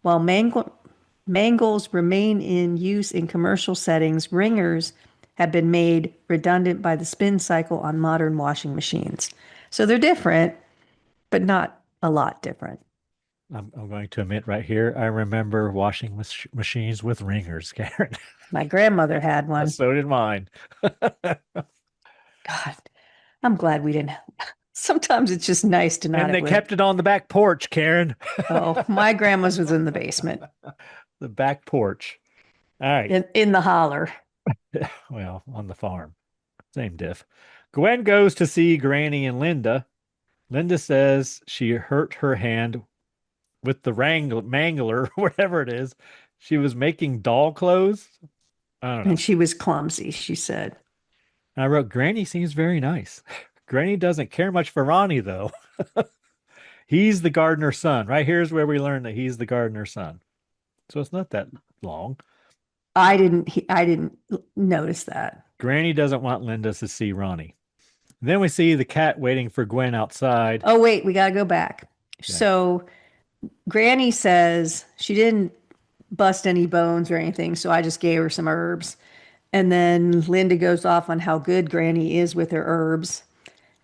While mangles remain in use in commercial settings, wringers have been made redundant by the spin cycle on modern washing machines. So they're different, but not a lot different. I'm going to admit right here, I remember washing machines with ringers, Karen. My grandmother had one. So did mine. God, I'm glad we didn't. Sometimes it's just nice to not And have they lived. kept it on the back porch, Karen. Oh, my grandma's was in the basement, The back porch. All right. in the holler. Well, on the farm. Same diff. Gwen goes to see Granny and Linda. Linda says she hurt her hand with the mangler, whatever it is. She was making doll clothes. I don't know. And she was clumsy, she said. I wrote, Granny seems very nice. Granny doesn't care much for Ronnie, though. He's the gardener's son. Right here's where we learn that he's the gardener's son. So it's not that long. I didn't notice that. Granny doesn't want Linda to see Ronnie. Then we see the cat waiting for Gwen outside. Oh, wait, we got to go back. Okay. So Granny says she didn't bust any bones or anything, so I just gave her some herbs. And then Linda goes off on how good Granny is with her herbs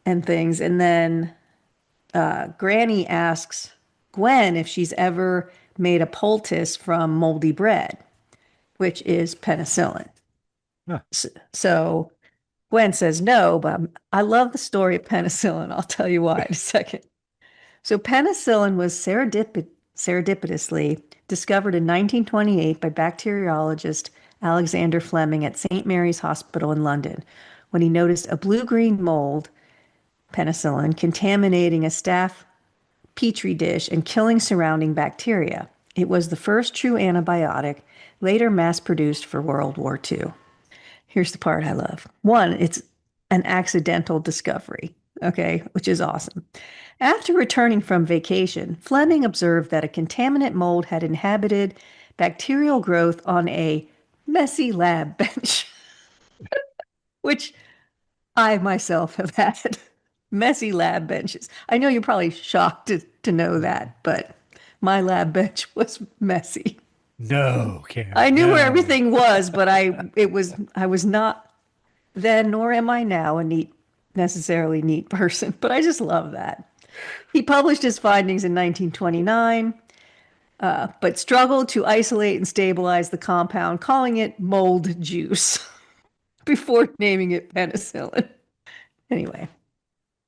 and things. And then Granny asks Gwen if she's ever made a poultice from moldy bread, which is penicillin. Huh. So Gwen says no, but I love the story of penicillin. I'll tell you why in a second. So penicillin was serendipitously discovered in 1928 by bacteriologist Alexander Fleming at St. Mary's Hospital in London when he noticed a blue-green mold, penicillin, contaminating a staph petri dish and killing surrounding bacteria. It was the first true antibiotic, later mass-produced for World War II. Here's the part I love. One, it's an accidental discovery, okay, which is awesome. After returning from vacation, Fleming observed that a contaminant mold had inhabited bacterial growth on a messy lab bench, which I myself have had. Messy lab benches. I know you're probably shocked to know that, but my lab bench was messy. No, Karen. I knew no. where everything was, but I was not then, nor am I now, a necessarily neat person. But I just love that. He published his findings in 1929, but struggled to isolate and stabilize the compound, calling it mold juice before naming it penicillin. Anyway.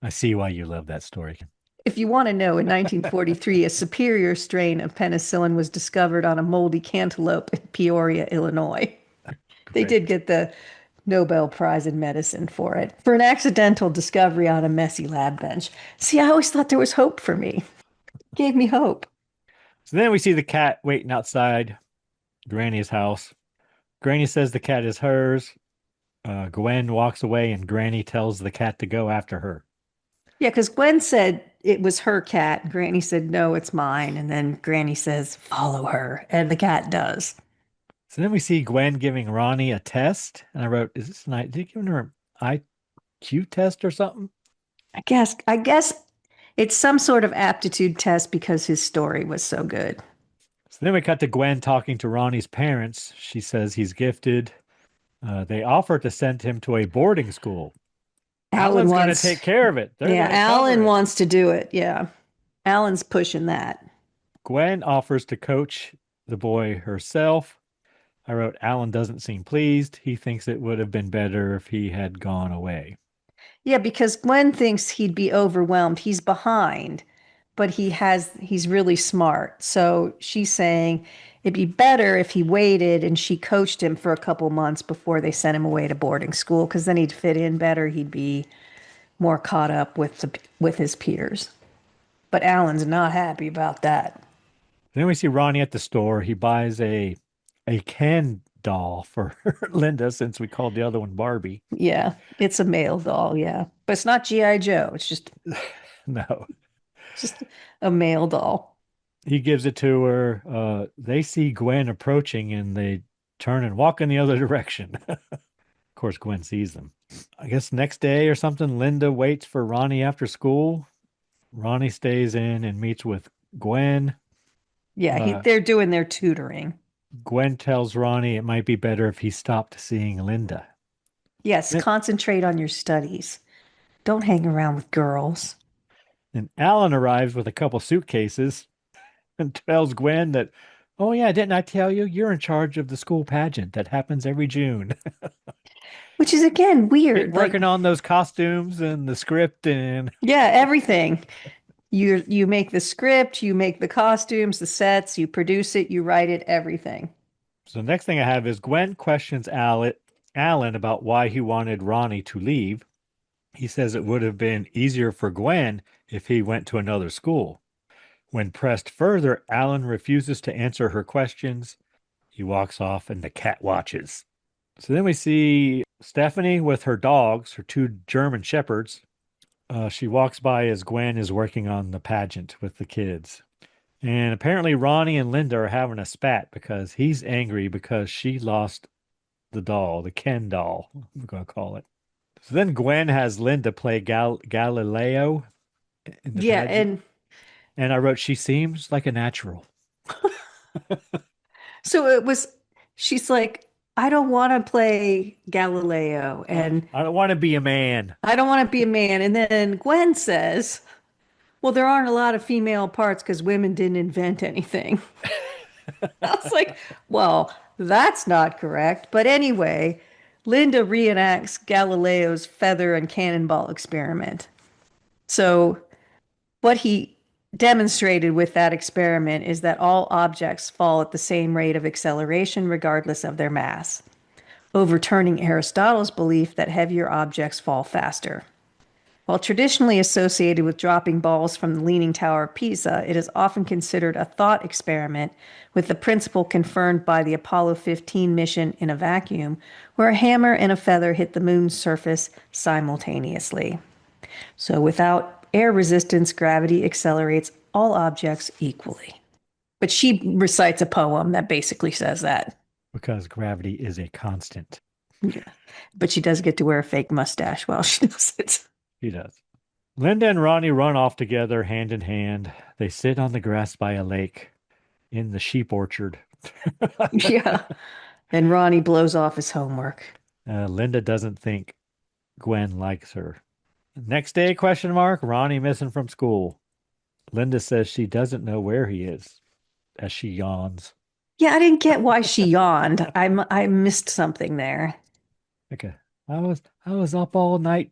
I see why you love that story. If you want to know, in 1943, a superior strain of penicillin was discovered on a moldy cantaloupe in Peoria, Illinois. They did get the Nobel Prize in Medicine for it, for an accidental discovery on a messy lab bench. See, I always thought there was hope for me. Gave me hope. So then we see the cat waiting outside Granny's house. Granny says the cat is hers. Gwen walks away and Granny tells the cat to go after her. Yeah, because Gwen said it was her cat. Granny said, no, it's mine. And then Granny says, follow her. And the cat does. So then we see Gwen giving Ronnie a test. And I wrote, is this an did you give her an IQ test or something? I guess it's some sort of aptitude test because his story was so good. So then we cut to Gwen talking to Ronnie's parents. She says he's gifted. They offer to send him to a boarding school. Alan's going to take care of it. Yeah, Alan wants to do it. Yeah. Alan's pushing that. Gwen offers to coach the boy herself. I wrote, Alan doesn't seem pleased. He thinks it would have been better if he had gone away. Yeah, because Gwen thinks he'd be overwhelmed. He's behind, but he's really smart. So she's saying it'd be better if he waited and she coached him for a couple months before they sent him away to boarding school, because then he'd fit in better. He'd be more caught up with his peers. But Alan's not happy about that. Then we see Ronnie at the store. He buys a Ken doll for Linda, since we called the other one Barbie. Yeah, it's a male doll, yeah. But it's not G.I. Joe. It's just no. Just a male doll. He gives it to her. They see Gwen approaching and they turn and walk in the other direction. Of course, Gwen sees them. I guess next day or something, Linda waits for Ronnie after school. Ronnie stays in and meets with Gwen. Yeah, they're doing their tutoring. Gwen tells Ronnie it might be better if he stopped seeing Linda. Yes, concentrate on your studies. Don't hang around with girls. And Alan arrives with a couple suitcases and tells Gwen that, oh, yeah, didn't I tell you? You're in charge of the school pageant that happens every June. Which is, again, Get weird. working on those costumes and the script and Yeah, everything. You make the script, you make the costumes, the sets, you produce it, you write it, everything. so the next thing I have is Gwen questions Alan about why he wanted Ronnie to leave. He says it would have been easier for Gwen if he went to another school. When pressed further, Alan refuses to answer her questions. He walks off and the cat watches. So then we see Stephanie with her dogs, her two German shepherds. She walks by as Gwen is working on the pageant with the kids. And apparently Ronnie and Linda are having a spat because he's angry because she lost the doll, the Ken doll, we're going to call it. So then Gwen has Linda play Galileo in the Yeah, pageant. And I wrote, she seems like a natural. so she's like, I don't want to play Galileo and I don't want to be a man. I don't want to be a man. And then Gwen says, well, there aren't a lot of female parts because women didn't invent anything. I was like, well, that's not correct. But anyway, Linda reenacts Galileo's feather and cannonball experiment. So, what he demonstrated with that experiment is that all objects fall at the same rate of acceleration, regardless of their mass, overturning Aristotle's belief that heavier objects fall faster. While traditionally associated with dropping balls from the Leaning Tower of Pisa, it is often considered a thought experiment with the principle confirmed by the Apollo 15 mission in a vacuum, where a hammer and a feather hit the moon's surface simultaneously. So without air resistance, gravity accelerates all objects equally. But she recites a poem that basically says that. Because gravity is a constant. Yeah. But she does get to wear a fake mustache while she does it. She does. Linda and Ronnie run off together, hand in hand. They sit on the grass by a lake in the sheep orchard. Yeah. And Ronnie blows off his homework. Linda doesn't think Gwen likes her. Next day, question mark, Ronnie missing from school. Linda says she doesn't know where he is as she yawns. Yeah, I didn't get why she yawned. I missed something there. Okay. I was up all night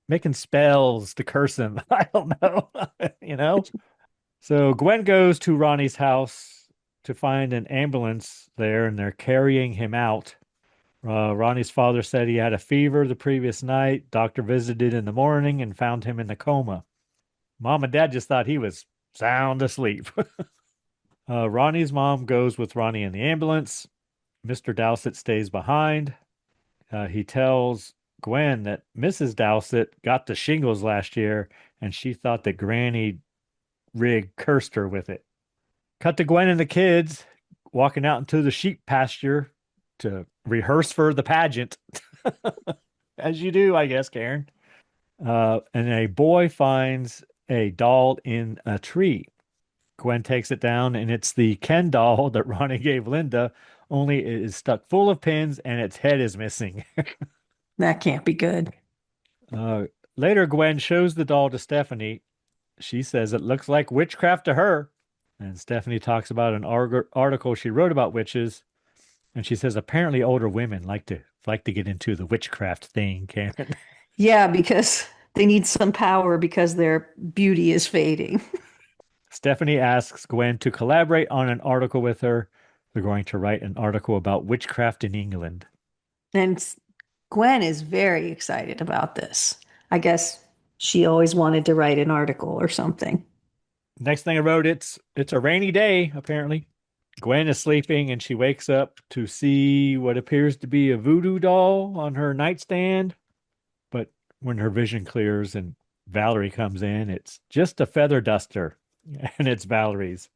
making spells to curse him. I don't know. You know? So Gwen goes to Ronnie's house to find an ambulance there, and they're carrying him out. Ronnie's father said he had a fever the previous night. Doctor visited in the morning and found him in a coma. Mom and Dad just thought he was sound asleep. Ronnie's mom goes with Ronnie in the ambulance. Mr. Dowsett stays behind. He tells Gwen that Mrs. Dowsett got the shingles last year, and she thought that Granny Rigg cursed her with it. Cut to Gwen and the kids walking out into the sheep pasture to rehearse for the pageant. As you do, I guess, Karen. And a boy finds a doll in a tree. Gwen takes it down, and it's the Ken doll that Ronnie gave Linda, only it is stuck full of pins and its head is missing. That can't be good. Later, Gwen shows the doll to Stephanie. She says it looks like witchcraft to her. And Stephanie talks about an article she wrote about witches. And she says apparently older women like to get into the witchcraft thing, Karen. Yeah, because they need some power because their beauty is fading. Stephanie asks Gwen to collaborate on an article with her. They're going to write an article about witchcraft in England. And Gwen is very excited about this. I guess she always wanted to write an article or something. Next thing I wrote, it's a rainy day, apparently. Gwen is sleeping and she wakes up to see what appears to be a voodoo doll on her nightstand. But when her vision clears and Valerie comes in, it's just a feather duster, and it's Valerie's.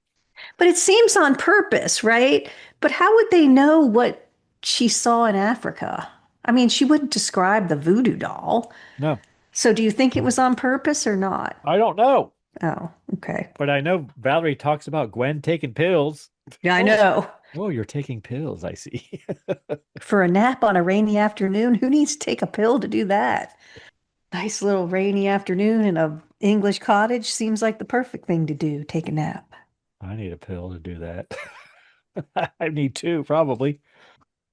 But it seems on purpose, right? But how would they know what she saw in Africa? I mean, she wouldn't describe the voodoo doll. No. So do you think it was on purpose or not? I don't know. Oh, okay. But I know Valerie talks about Gwen taking pills. Yeah, I know. Oh, you're taking pills, I see. For a nap on a rainy afternoon, who needs to take a pill to do that? Nice little rainy afternoon English cottage seems like the perfect thing to do, take a nap. I need a pill to do that. I need two, probably.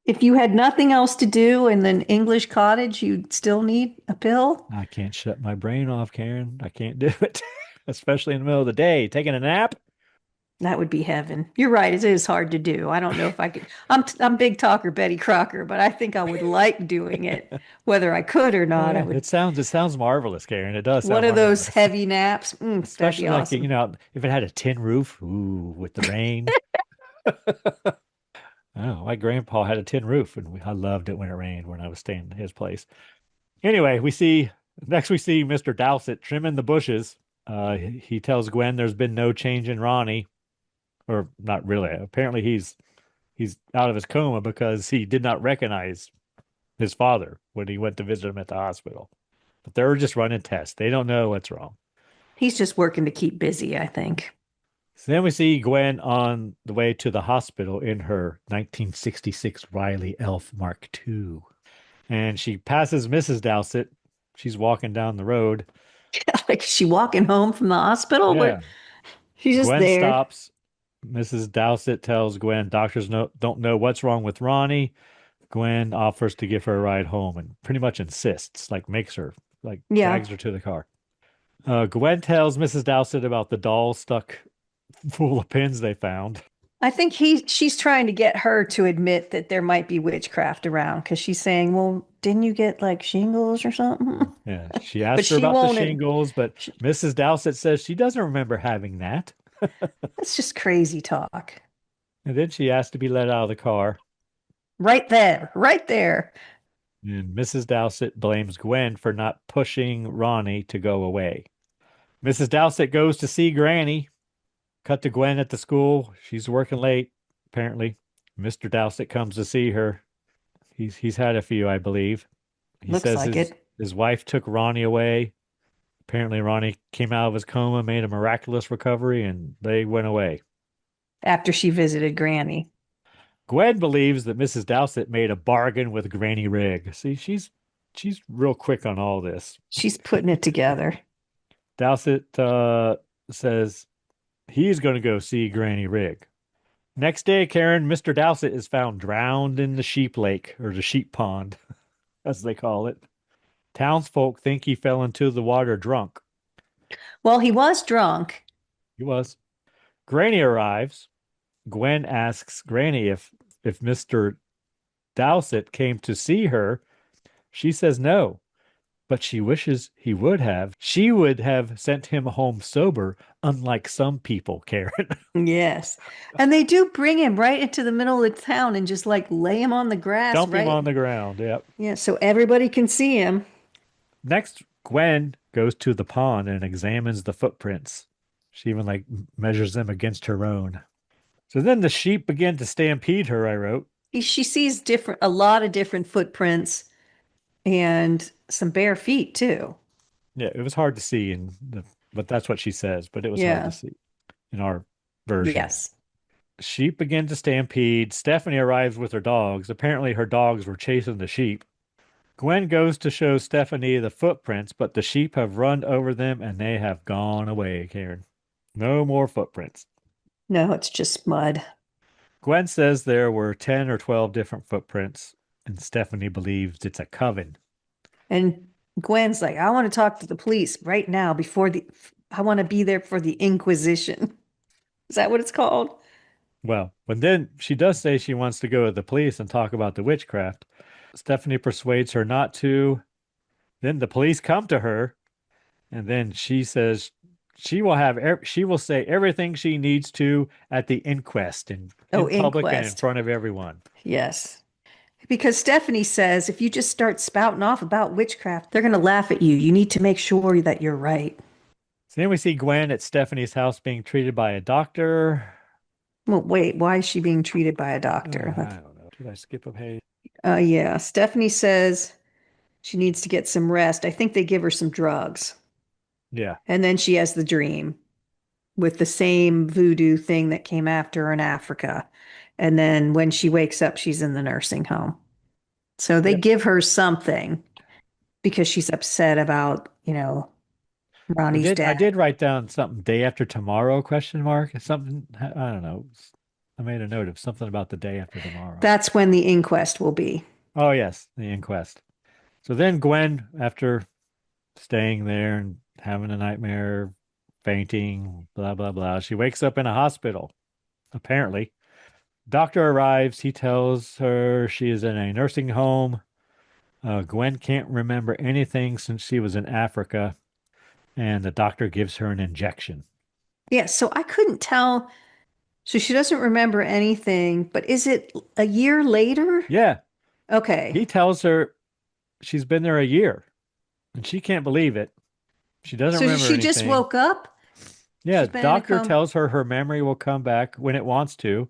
If you had nothing else to do in an English cottage, you'd still need a pill? I can't shut my brain off, Karen. I can't do it, especially in the middle of the day. Taking a nap? That would be heaven. You're right. It is hard to do. I don't know if I could. I'm big talker Betty Crocker, but I think I would like doing it. Whether I could or not, I Yeah, would. it sounds marvelous, Karen. It does One sound of those marvelous. heavy naps. That'd be Especially like, awesome. if it had a tin roof, ooh, with the rain. Oh, my grandpa had a tin roof, and I loved it when it rained when I was staying at his place. Anyway, we see Mr. Dowsett trimming the bushes. He tells Gwen there's been no change in Ronnie, or not really. Apparently, he's out of his coma because he did not recognize his father when he went to visit him at the hospital. But they're just running tests. They don't know what's wrong. He's just working to keep busy, I think. So then we see Gwen on the way to the hospital in her 1966 Riley Elf Mark II. And she passes Mrs. Dowsett. She's walking down the road. Like, is she walking home from the hospital? Yeah. She's just Gwen there. stops. Mrs. Dowsett tells Gwen doctors don't know what's wrong with Ronnie. Gwen offers to give her a ride home and pretty much insists, like makes her, like Yeah. drags her to the car. Gwen tells Mrs. Dowsett about the doll stuck full of pins they found. I think she's trying to get her to admit that there might be witchcraft around because she's saying, well, didn't you get like shingles or something? Yeah, she But asks her she about the won't. shingles, but Mrs. Dowsett says she doesn't remember having that. That's just crazy talk. And then she asks to be let out of the car. Right there, right there. And Mrs. Dowsett blames Gwen for not pushing Ronnie to go away. Mrs. Dowsett goes to see Granny. Cut to Gwen at the school. She's working late, apparently. Mr. Dowsett comes to see her. He's had a few, I believe. He Looks says like it. his wife took Ronnie away. Apparently, Ronnie came out of his coma, made a miraculous recovery, and they went away. After she visited Granny. Gwen believes that Mrs. Dowsett made a bargain with Granny Rigg. See, she's real quick on all this. She's putting it together. Dowsett says he's going to go see Granny Rigg. Next day, Karen, Mr. Dowsett is found drowned in the sheep lake, or the sheep pond, as they call it. Townsfolk think he fell into the water drunk. Well, he was drunk. He was. Granny arrives. Gwen asks Granny if Mr. Dowsett came to see her. She says no, but she wishes he would have. She would have sent him home sober, unlike some people, Karen. Yes. And they do bring him right into the middle of the town and just like lay him on the grass, Dump right? him on the ground. Yep. Yeah, so everybody can see him. Next, Gwen goes to the pond and examines the footprints. She even like measures them against her own. So then the sheep begin to stampede her, I wrote. She sees a lot of different footprints and some bare feet too. Yeah, it was hard to see, but that's what she says. But it was hard Yeah. to see in our version. Yes. Sheep begin to stampede. Stephanie arrives with her dogs. Apparently, her dogs were chasing the sheep. Gwen goes to show Stephanie the footprints, but the sheep have run over them and they have gone away, Karen. No more footprints. No, it's just mud. Gwen says there were 10 or 12 different footprints, and Stephanie believes it's a coven. And Gwen's like, I want to talk to the police right now I want to be there for the Inquisition. Is that what it's called? Well, but then she does say she wants to go to the police and talk about the witchcraft. Stephanie persuades her not to. Then the police come to her, and then she says she will say everything she needs to at the inquest in public and in Inquest. front of everyone. Yes. Because Stephanie says if you just start spouting off about witchcraft, they're going to laugh at you. You need to make sure that you're right. So then we see Gwen at Stephanie's house being treated by a doctor. Well, wait, why is she being treated by a doctor? I don't know. Did I skip a page? Yeah. Stephanie says she needs to get some rest. I think they give her some drugs. Yeah. And then she has the dream with the same voodoo thing that came after her in Africa. And then when she wakes up, she's in the nursing home. So they give her something because she's upset about, Ronnie's I dad. did write down something day after tomorrow question mark. Something I don't know. I made a note of something about the day after tomorrow. That's when the inquest will be. Oh yes, the inquest. So then Gwen, after staying there and having a nightmare, fainting, blah blah blah, she wakes up in a hospital, apparently. Doctor arrives. He tells her she is in a nursing home. Gwen can't remember anything since she was in Africa, and the doctor gives her an injection. Yeah, so I couldn't tell. So she doesn't remember anything, but is it a year later? Yeah, Okay. he tells her she's been there a year, and she can't believe it. She doesn't So remember she just anything. woke up? Yeah, She's been in a doctor coma. tells her her memory will come back when it wants to,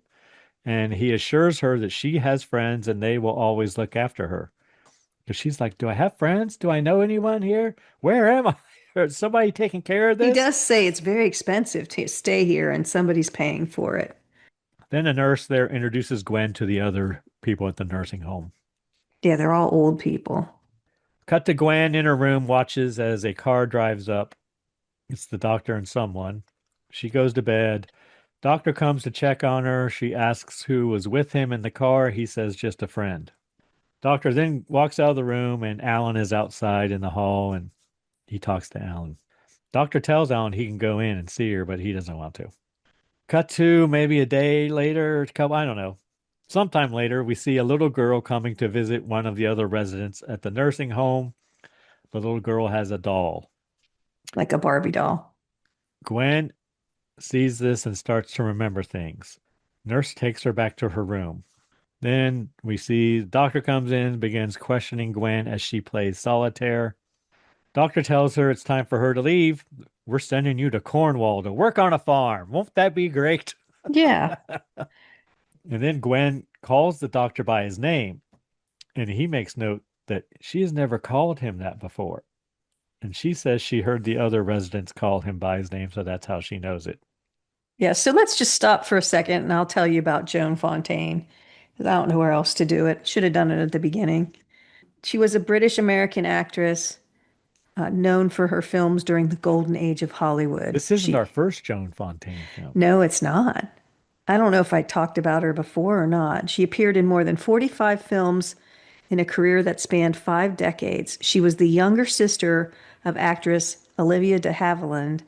and he assures her that she has friends and they will always look after her. Because she's like, do I have friends? Do I know anyone here? Where am I? Is somebody taking care of He this? does say it's very expensive to stay here and somebody's paying for it. Then a nurse there introduces Gwen to the other people at the nursing home. Yeah, they're all old people. Cut to Gwen in her room, watches as a car drives up. It's the doctor and someone. She goes to bed. Doctor comes to check on her. She asks who was with him in the car. He says just a friend. Doctor then walks out of the room, and Alan is outside in the hall, and he talks to Alan. Doctor tells Alan he can go in and see her, but he doesn't want to. Cut to maybe a day later, I don't know. Sometime later, we see a little girl coming to visit one of the other residents at the nursing home. The little girl has a doll. Like a Barbie doll. Gwen sees this and starts to remember things. Nurse takes her back to her room. Then we see the doctor comes in, begins questioning Gwen as she plays solitaire. Doctor tells her it's time for her to leave. We're sending you to Cornwall to work on a farm. Won't that be great? Yeah. And then Gwen calls the doctor by his name, and he makes note that she has never called him that before. And she says she heard the other residents call him by his name, so that's how she knows it. Yeah, so let's just stop for a second and I'll tell you about Joan Fontaine. 'Cause I don't know where else to do it. Should have done it at the beginning. She was a British American actress known for her films during the golden age of Hollywood. This isn't our first Joan Fontaine film. No, it's not. I don't know if I talked about her before or not. She appeared in more than 45 films in a career that spanned 5 decades. She was the younger sister of actress Olivia de Havilland,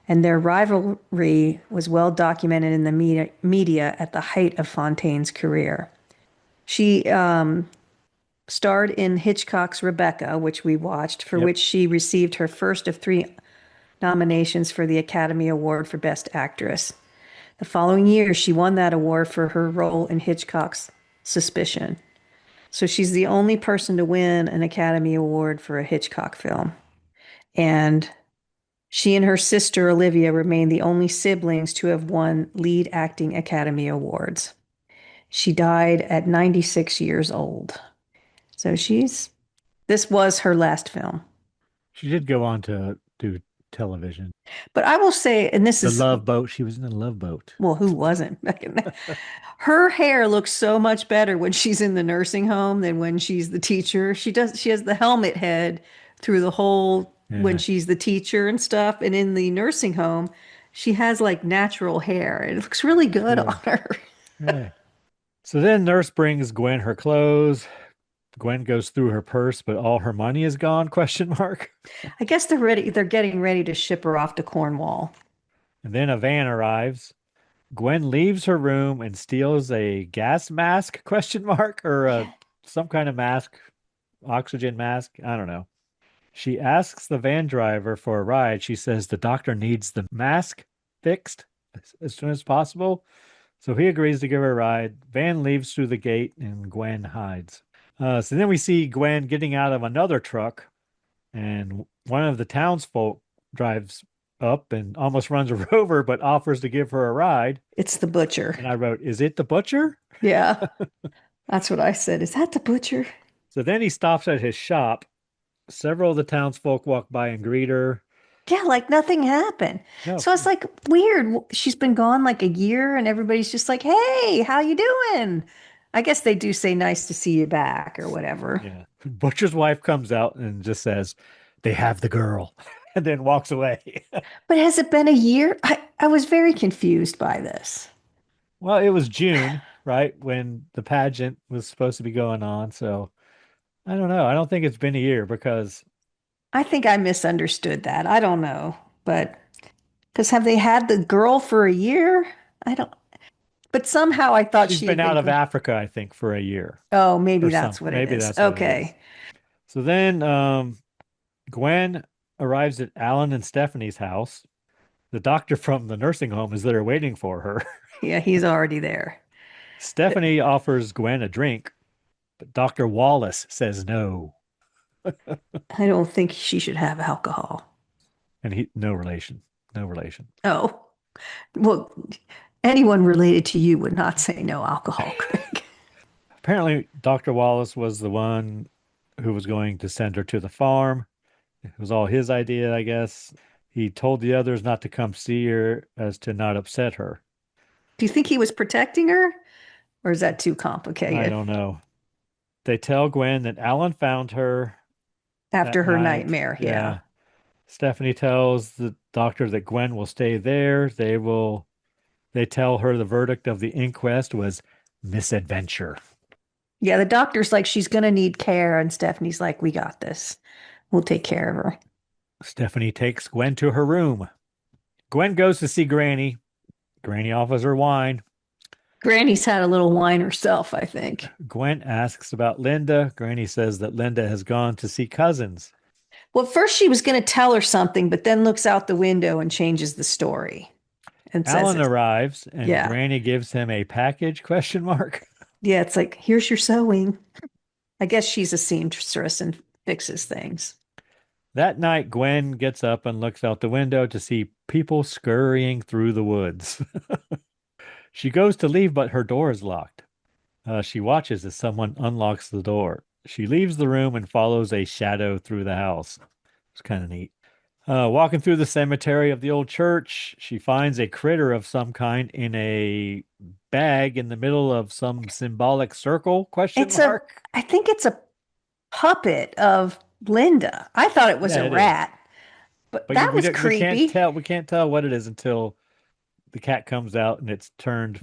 and their rivalry was well documented in the media at the height of Fontaine's career. She starred in Hitchcock's Rebecca, which we watched, for Yep. which she received her first of 3 nominations for the Academy Award for Best Actress. The following year, she won that award for her role in Hitchcock's Suspicion. So she's the only person to win an Academy Award for a Hitchcock film. And she and her sister Olivia remain the only siblings to have won lead acting Academy Awards. She died at 96 years old. So this was her last film. She did go on to do television. But I will say, and this The is, Love Boat. She was in The Love Boat. well, who wasn't? Her hair looks so much better when she's in the nursing home than when she's the teacher. She has the helmet head through the whole when Yeah. she's the teacher and stuff. And in the nursing home, she has like natural hair. It looks really good on her. Yeah. So then Nurse brings Gwen her clothes. Gwen goes through her purse, but all her money is gone, question mark. I guess they're getting ready to ship her off to Cornwall. And then a van arrives. Gwen leaves her room and steals a gas mask, question mark, or some kind of mask, oxygen mask. I don't know. She asks the van driver for a ride. She says the doctor needs the mask fixed as soon as possible. So he agrees to give her a ride. Van leaves through the gate and Gwen hides. So then we see Gwen getting out of another truck, and one of the townsfolk drives up and almost runs her over, but offers to give her a ride. It's the butcher. And I wrote, is it the butcher? Yeah. That's what I said. Is that the butcher? So then he stops at his shop. Several of the townsfolk walk by and greet her. Yeah, like nothing happened. No. So it's like weird. She's been gone like a year and everybody's just like, "Hey, how you doing?" I guess they do say nice to see you back or whatever. Yeah. Butcher's wife comes out and just says, they have the girl. and then walks away. But has it been a year? I was very confused by this. Well, it was June, right, when the pageant was supposed to be going on. So I don't know. I don't think it's been a year because I think I misunderstood that. I don't know. But because have they had the girl for a year? I don't, but somehow I thought she's she been had been. out of Africa, I think, for a year Oh, maybe or that's something. what it Maybe is. that's what it is. Okay. So then Gwen arrives at Alan and Stephanie's house. The doctor from the nursing home is there waiting for her. Yeah, he's already there. Stephanie offers Gwen a drink, but Dr. Wallace says no. I don't think she should have alcohol. And no relation. No relation. Oh, well, anyone related to you would not say no alcohol, Craig. Apparently, Dr. Wallace was the one who was going to send her to the farm. It was all his idea, I guess. He told the others not to come see her as to not upset her. Do you think he was protecting her? Or is that too I complicated? don't know. They tell Gwen that Alan found her After that her night. nightmare, yeah. Yeah. Stephanie tells the doctor that Gwen will stay there. They tell her the verdict of the inquest was misadventure. Yeah, the doctor's like, she's going to need care. And Stephanie's like, we got this. We'll take care of her. Stephanie takes Gwen to her room. Gwen goes to see Granny. Granny offers her wine. Granny's had a little wine herself, I think. Gwen asks about Linda. Granny says that Linda has gone to see cousins. Well, first she was going to tell her something, but then looks out the window and changes the story and says Alan it. arrives and Yeah. Granny gives him a package question mark. Yeah, it's like, here's your sewing. I guess she's a seamstress and fixes things. That night, Gwen gets up and looks out the window to see people scurrying through the woods. She goes to leave, but her door is locked. She watches as someone unlocks the door. She leaves the room and follows a shadow through the house. It's kind of neat. Walking through the cemetery of the old church, she finds a critter of some kind in a bag in the middle of some symbolic circle, question mark. I think it's a puppet of Linda. I thought it was Yeah, a it rat, but that was creepy. We can't tell what it is until the cat comes out and it's turned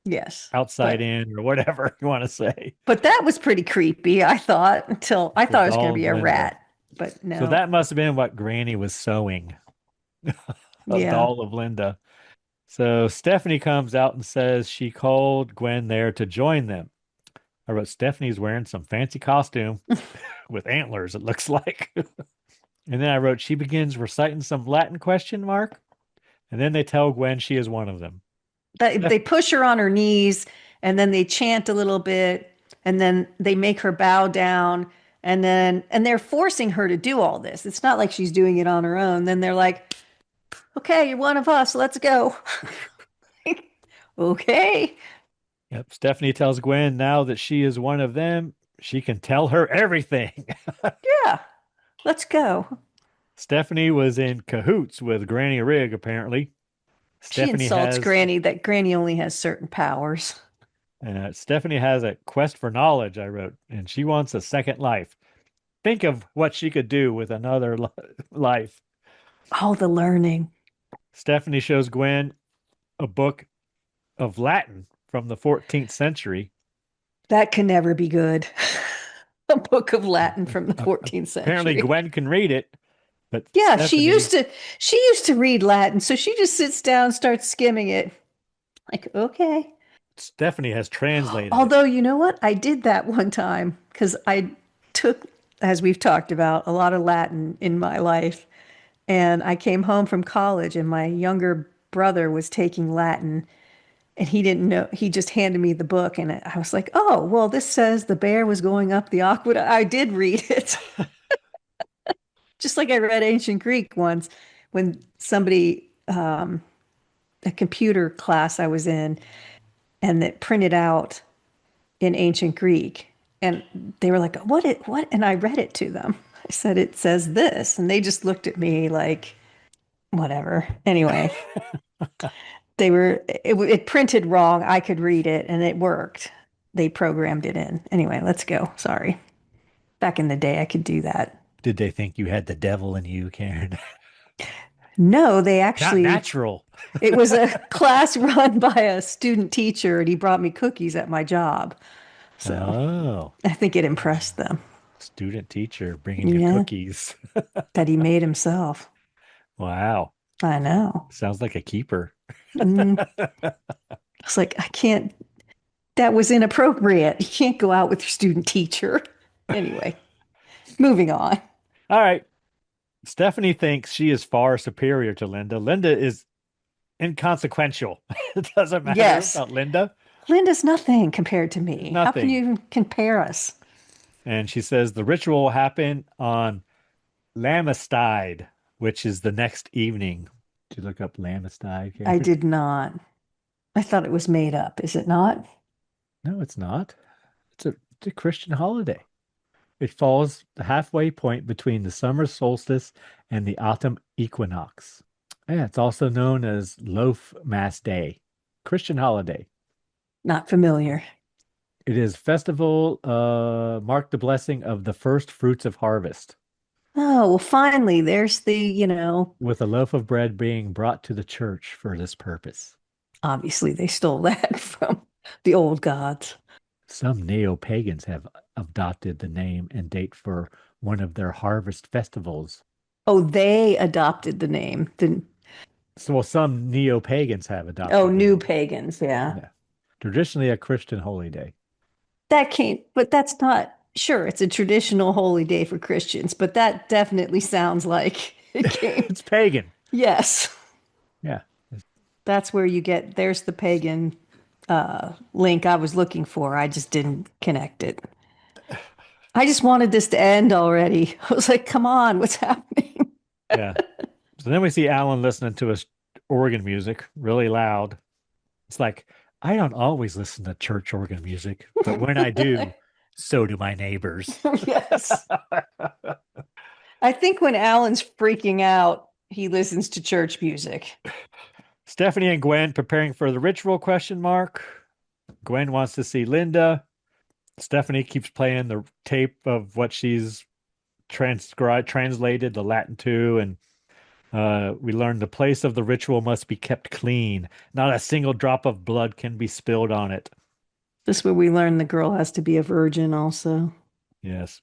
Yes. outside in or whatever you want to say. But that was pretty creepy, I thought, until I thought it was going to be a Linda. rat. But no. So that must have been what Granny was sewing. A Yeah. doll of Linda. So Stephanie comes out and says she called Gwen there to join them. I wrote, Stephanie's wearing some fancy costume with antlers, it looks like. And then I wrote, she begins reciting some Latin question mark. And then they tell Gwen she is one of them. They push her on her knees and then they chant a little bit and then they make her bow down and they're forcing her to do all this. It's not like she's doing it on her own. Then they're like, okay, you're one of us. Let's go. Okay. Yep. Stephanie tells Gwen now that she is one of them, she can tell her everything. Yeah. Let's go. Stephanie was in cahoots with Granny Rig, apparently. She insults Granny that Granny only has certain powers. Stephanie has a quest for knowledge, I wrote, and she wants a second life. Think of what she could do with another life. Oh, the learning. Stephanie shows Gwen a book of Latin from the 14th century. That can never be good. A book of Latin from the 14th century. Apparently Gwen can read it, but yeah, Stephanie... she used to read Latin, so she just sits down, starts skimming it. Like, okay. Stephanie has translated Although, you know what? I did that one time because I took, as we've talked about, a lot of Latin in my life. And I came home from college and my younger brother was taking Latin and he didn't know. He just handed me the book and I was like, oh, well, this says the bear was going up the aqueduct. I did read it. Just like I read ancient Greek once when somebody, a computer class I was in, and that printed out in ancient Greek. And they were like, what? And I read it to them. I said, it says this. And they just looked at me like, whatever. Anyway, it printed wrong. I could read it and it worked. They programmed it in. Anyway, let's go. Sorry. Back in the day, I could do that. Did they think you had the devil in you, Karen? No, they Not actually, natural. it was a class run by a student teacher, and he brought me cookies at my job. So Oh, I think it impressed them. student teacher bringing you Yeah, cookies. that he made himself. Wow. I know. Sounds like a keeper. Mm, it's like, I can't, that was inappropriate. You can't go out with your student teacher. Anyway, moving on. All right. Stephanie thinks she is far superior to Linda. Linda is inconsequential. It doesn't matter Yes. about Linda. Linda's nothing compared to me. How can Nothing. you even compare us? And she says the ritual will happen on Lamistide, which is the next evening. Did you look up Lamistide, I Karen? did not. I thought it was made up. Is it not? No, it's not. It's a Christian holiday. It falls the halfway point between the summer solstice and the autumn equinox. Yeah, it's also known as Loaf Mass Day, Christian holiday. Not familiar. It is festival mark the blessing of the first fruits of harvest, Oh, well, finally, there's with a loaf of bread being brought to the church for this purpose. obviously they stole that from the old gods. Some neo-pagans have adopted the name and date for one of their harvest festivals. Oh, they adopted the name. So, well, some neo-pagans have adopted Oh, the new name. pagans. Yeah. Yeah. Traditionally a Christian holy day. But that's not, sure, it's a traditional holy day for Christians, but that definitely sounds like it came. It's pagan. Yes. Yeah. That's where there's the pagan link I was looking for. I just didn't connect it. I just wanted this to end already. I was like, come on, what's happening? Yeah. So then we see Alan listening to his organ music really loud. It's like, I don't always listen to church organ music, but when I do, so do my neighbors. Yes. I think when Alan's freaking out, he listens to church music. Stephanie and Gwen preparing for the ritual question mark. Gwen wants to see Linda. Stephanie keeps playing the tape of what she's translated the Latin to, and we learn the place of the ritual must be kept clean. Not a single drop of blood can be spilled on it. This is where we learn the girl has to be a virgin also. Yes.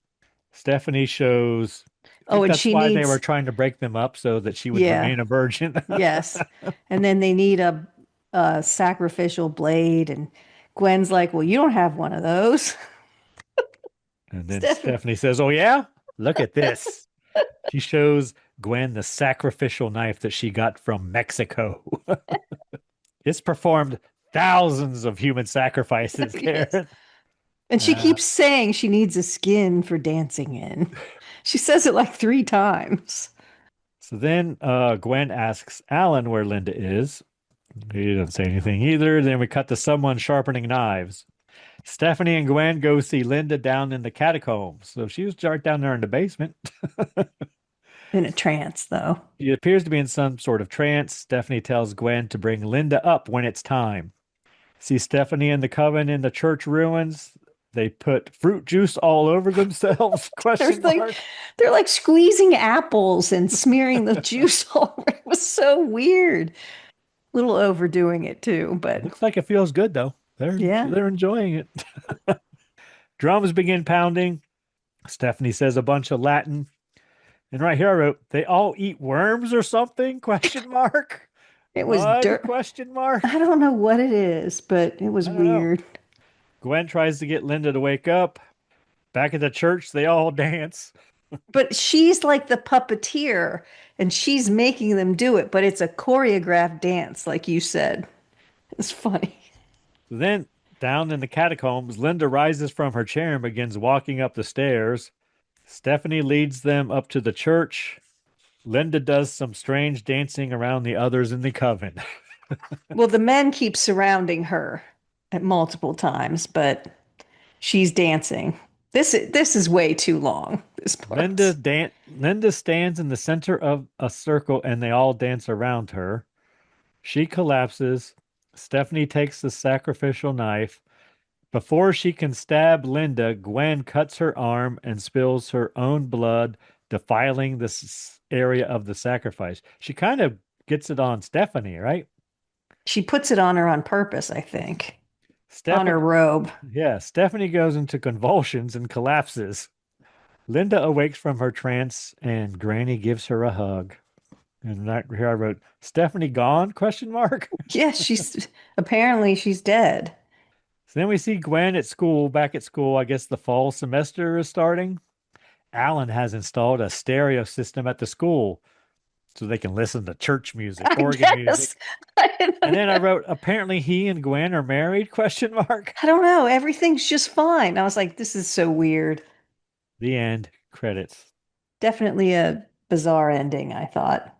Stephanie shows. I Oh, think and that's she why needs, they were trying to break them up so that she would yeah, remain a virgin. yes. And then they need a sacrificial blade. And Gwen's like, well, you don't have one of those. And then Stephanie. Stephanie says, "Oh, yeah? Look at this." She shows Gwen the sacrificial knife that she got from Mexico. It's performed thousands of human sacrifices, Yes. Karen. And she keeps saying she needs a skin for dancing in. She says it like 3 times. So then Gwen asks Alan where Linda is. He doesn't say anything either. Then we cut to someone sharpening knives. Stephanie and Gwen go see Linda down in the catacombs. So she was down there in the basement. In a trance, though. She appears to be in some sort of trance. Stephanie tells Gwen to bring Linda up when it's time. See Stephanie and the coven in the church ruins. They put fruit juice all over themselves? Question mark. They're like squeezing apples and smearing the juice all over. It was so weird. A little overdoing it too, but Looks like it feels good though. They're enjoying it. Drums begin pounding. Stephanie says a bunch of Latin. And right here I wrote, they all eat worms or something? Question mark. it was dirt. Question mark. I don't know what it is, but it was weird. Gwen tries to get Linda to wake up. Back at the church, they all dance. But she's like the puppeteer and she's making them do it, but it's a choreographed dance, like you said. It's funny. Then, down in the catacombs, Linda rises from her chair and begins walking up the stairs. Stephanie leads them up to the church. Linda does some strange dancing around the others in the coven. Well, the men keep surrounding her at multiple times, but she's dancing. This is way too long. This part. Linda stands in the center of a circle and they all dance around her. She collapses. Stephanie takes the sacrificial knife. Before she can stab Linda, Gwen cuts her arm and spills her own blood defiling this area of the sacrifice. She kind of gets it on Stephanie, right? She puts it on her on purpose, I think. On Stephanie, her robe. yeah, Stephanie goes into convulsions and collapses. Linda awakes from her trance and Granny gives her a hug. And here I wrote, Stephanie gone? Question mark. Yes, apparently she's dead. So then we see Gwen back at school. I guess the fall semester is starting. Alan has installed a stereo system at the school so they can listen to church music, organ music. And then I wrote, apparently he and Gwen are married? Question mark. I don't know. Everything's just fine. I was like, this is so weird. The end. Credits. Definitely a bizarre ending, I thought.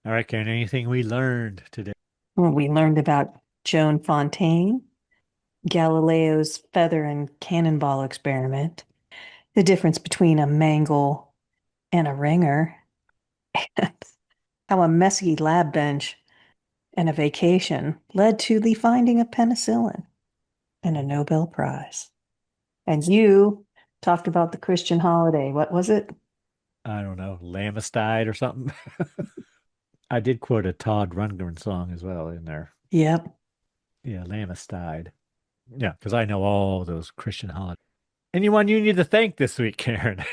All right, Karen, anything we learned today? Well, we learned about Joan Fontaine, Galileo's feather and cannonball experiment, the difference between a mangle and a ringer, and how a messy lab bench and a vacation led to the finding of penicillin and a Nobel Prize. And you talked about the Christian holiday. What was it? I don't know, Lamestide or something. I did quote a Todd Rundgren song as well in there. Yep. Yeah, Lamestide. Yeah, because I know all those Christian holidays. Anyone you need to thank this week, Karen?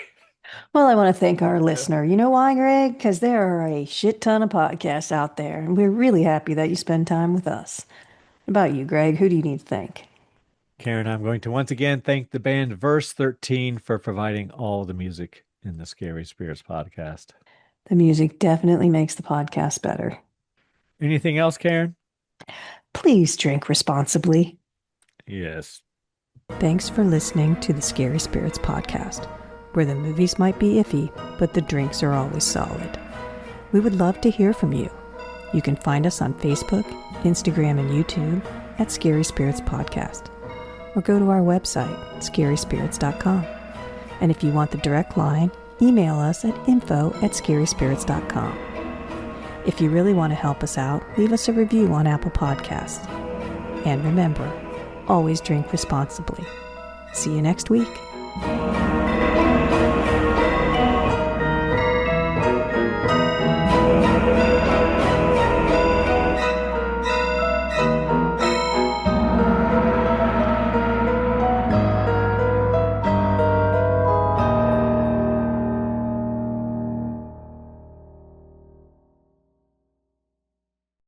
Well, I want to thank our listener. You know why, Greg? Because there are a shit ton of podcasts out there, and we're really happy that you spend time with us. What about you, Greg? Who do you need to thank? Karen, I'm going to once again thank the band Verse 13 for providing all the music in the Scary Spirits podcast. The music definitely makes the podcast better. Anything else, Karen? Please drink responsibly. Yes. Thanks for listening to the Scary Spirits podcast, where the movies might be iffy, but the drinks are always solid. We would love to hear from you. You can find us on Facebook, Instagram, and YouTube at Scary Spirits Podcast, or go to our website, scaryspirits.com. And if you want the direct line, email us at info@scaryspirits.com. If you really want to help us out, leave us a review on Apple Podcasts. And remember, always drink responsibly. See you next week.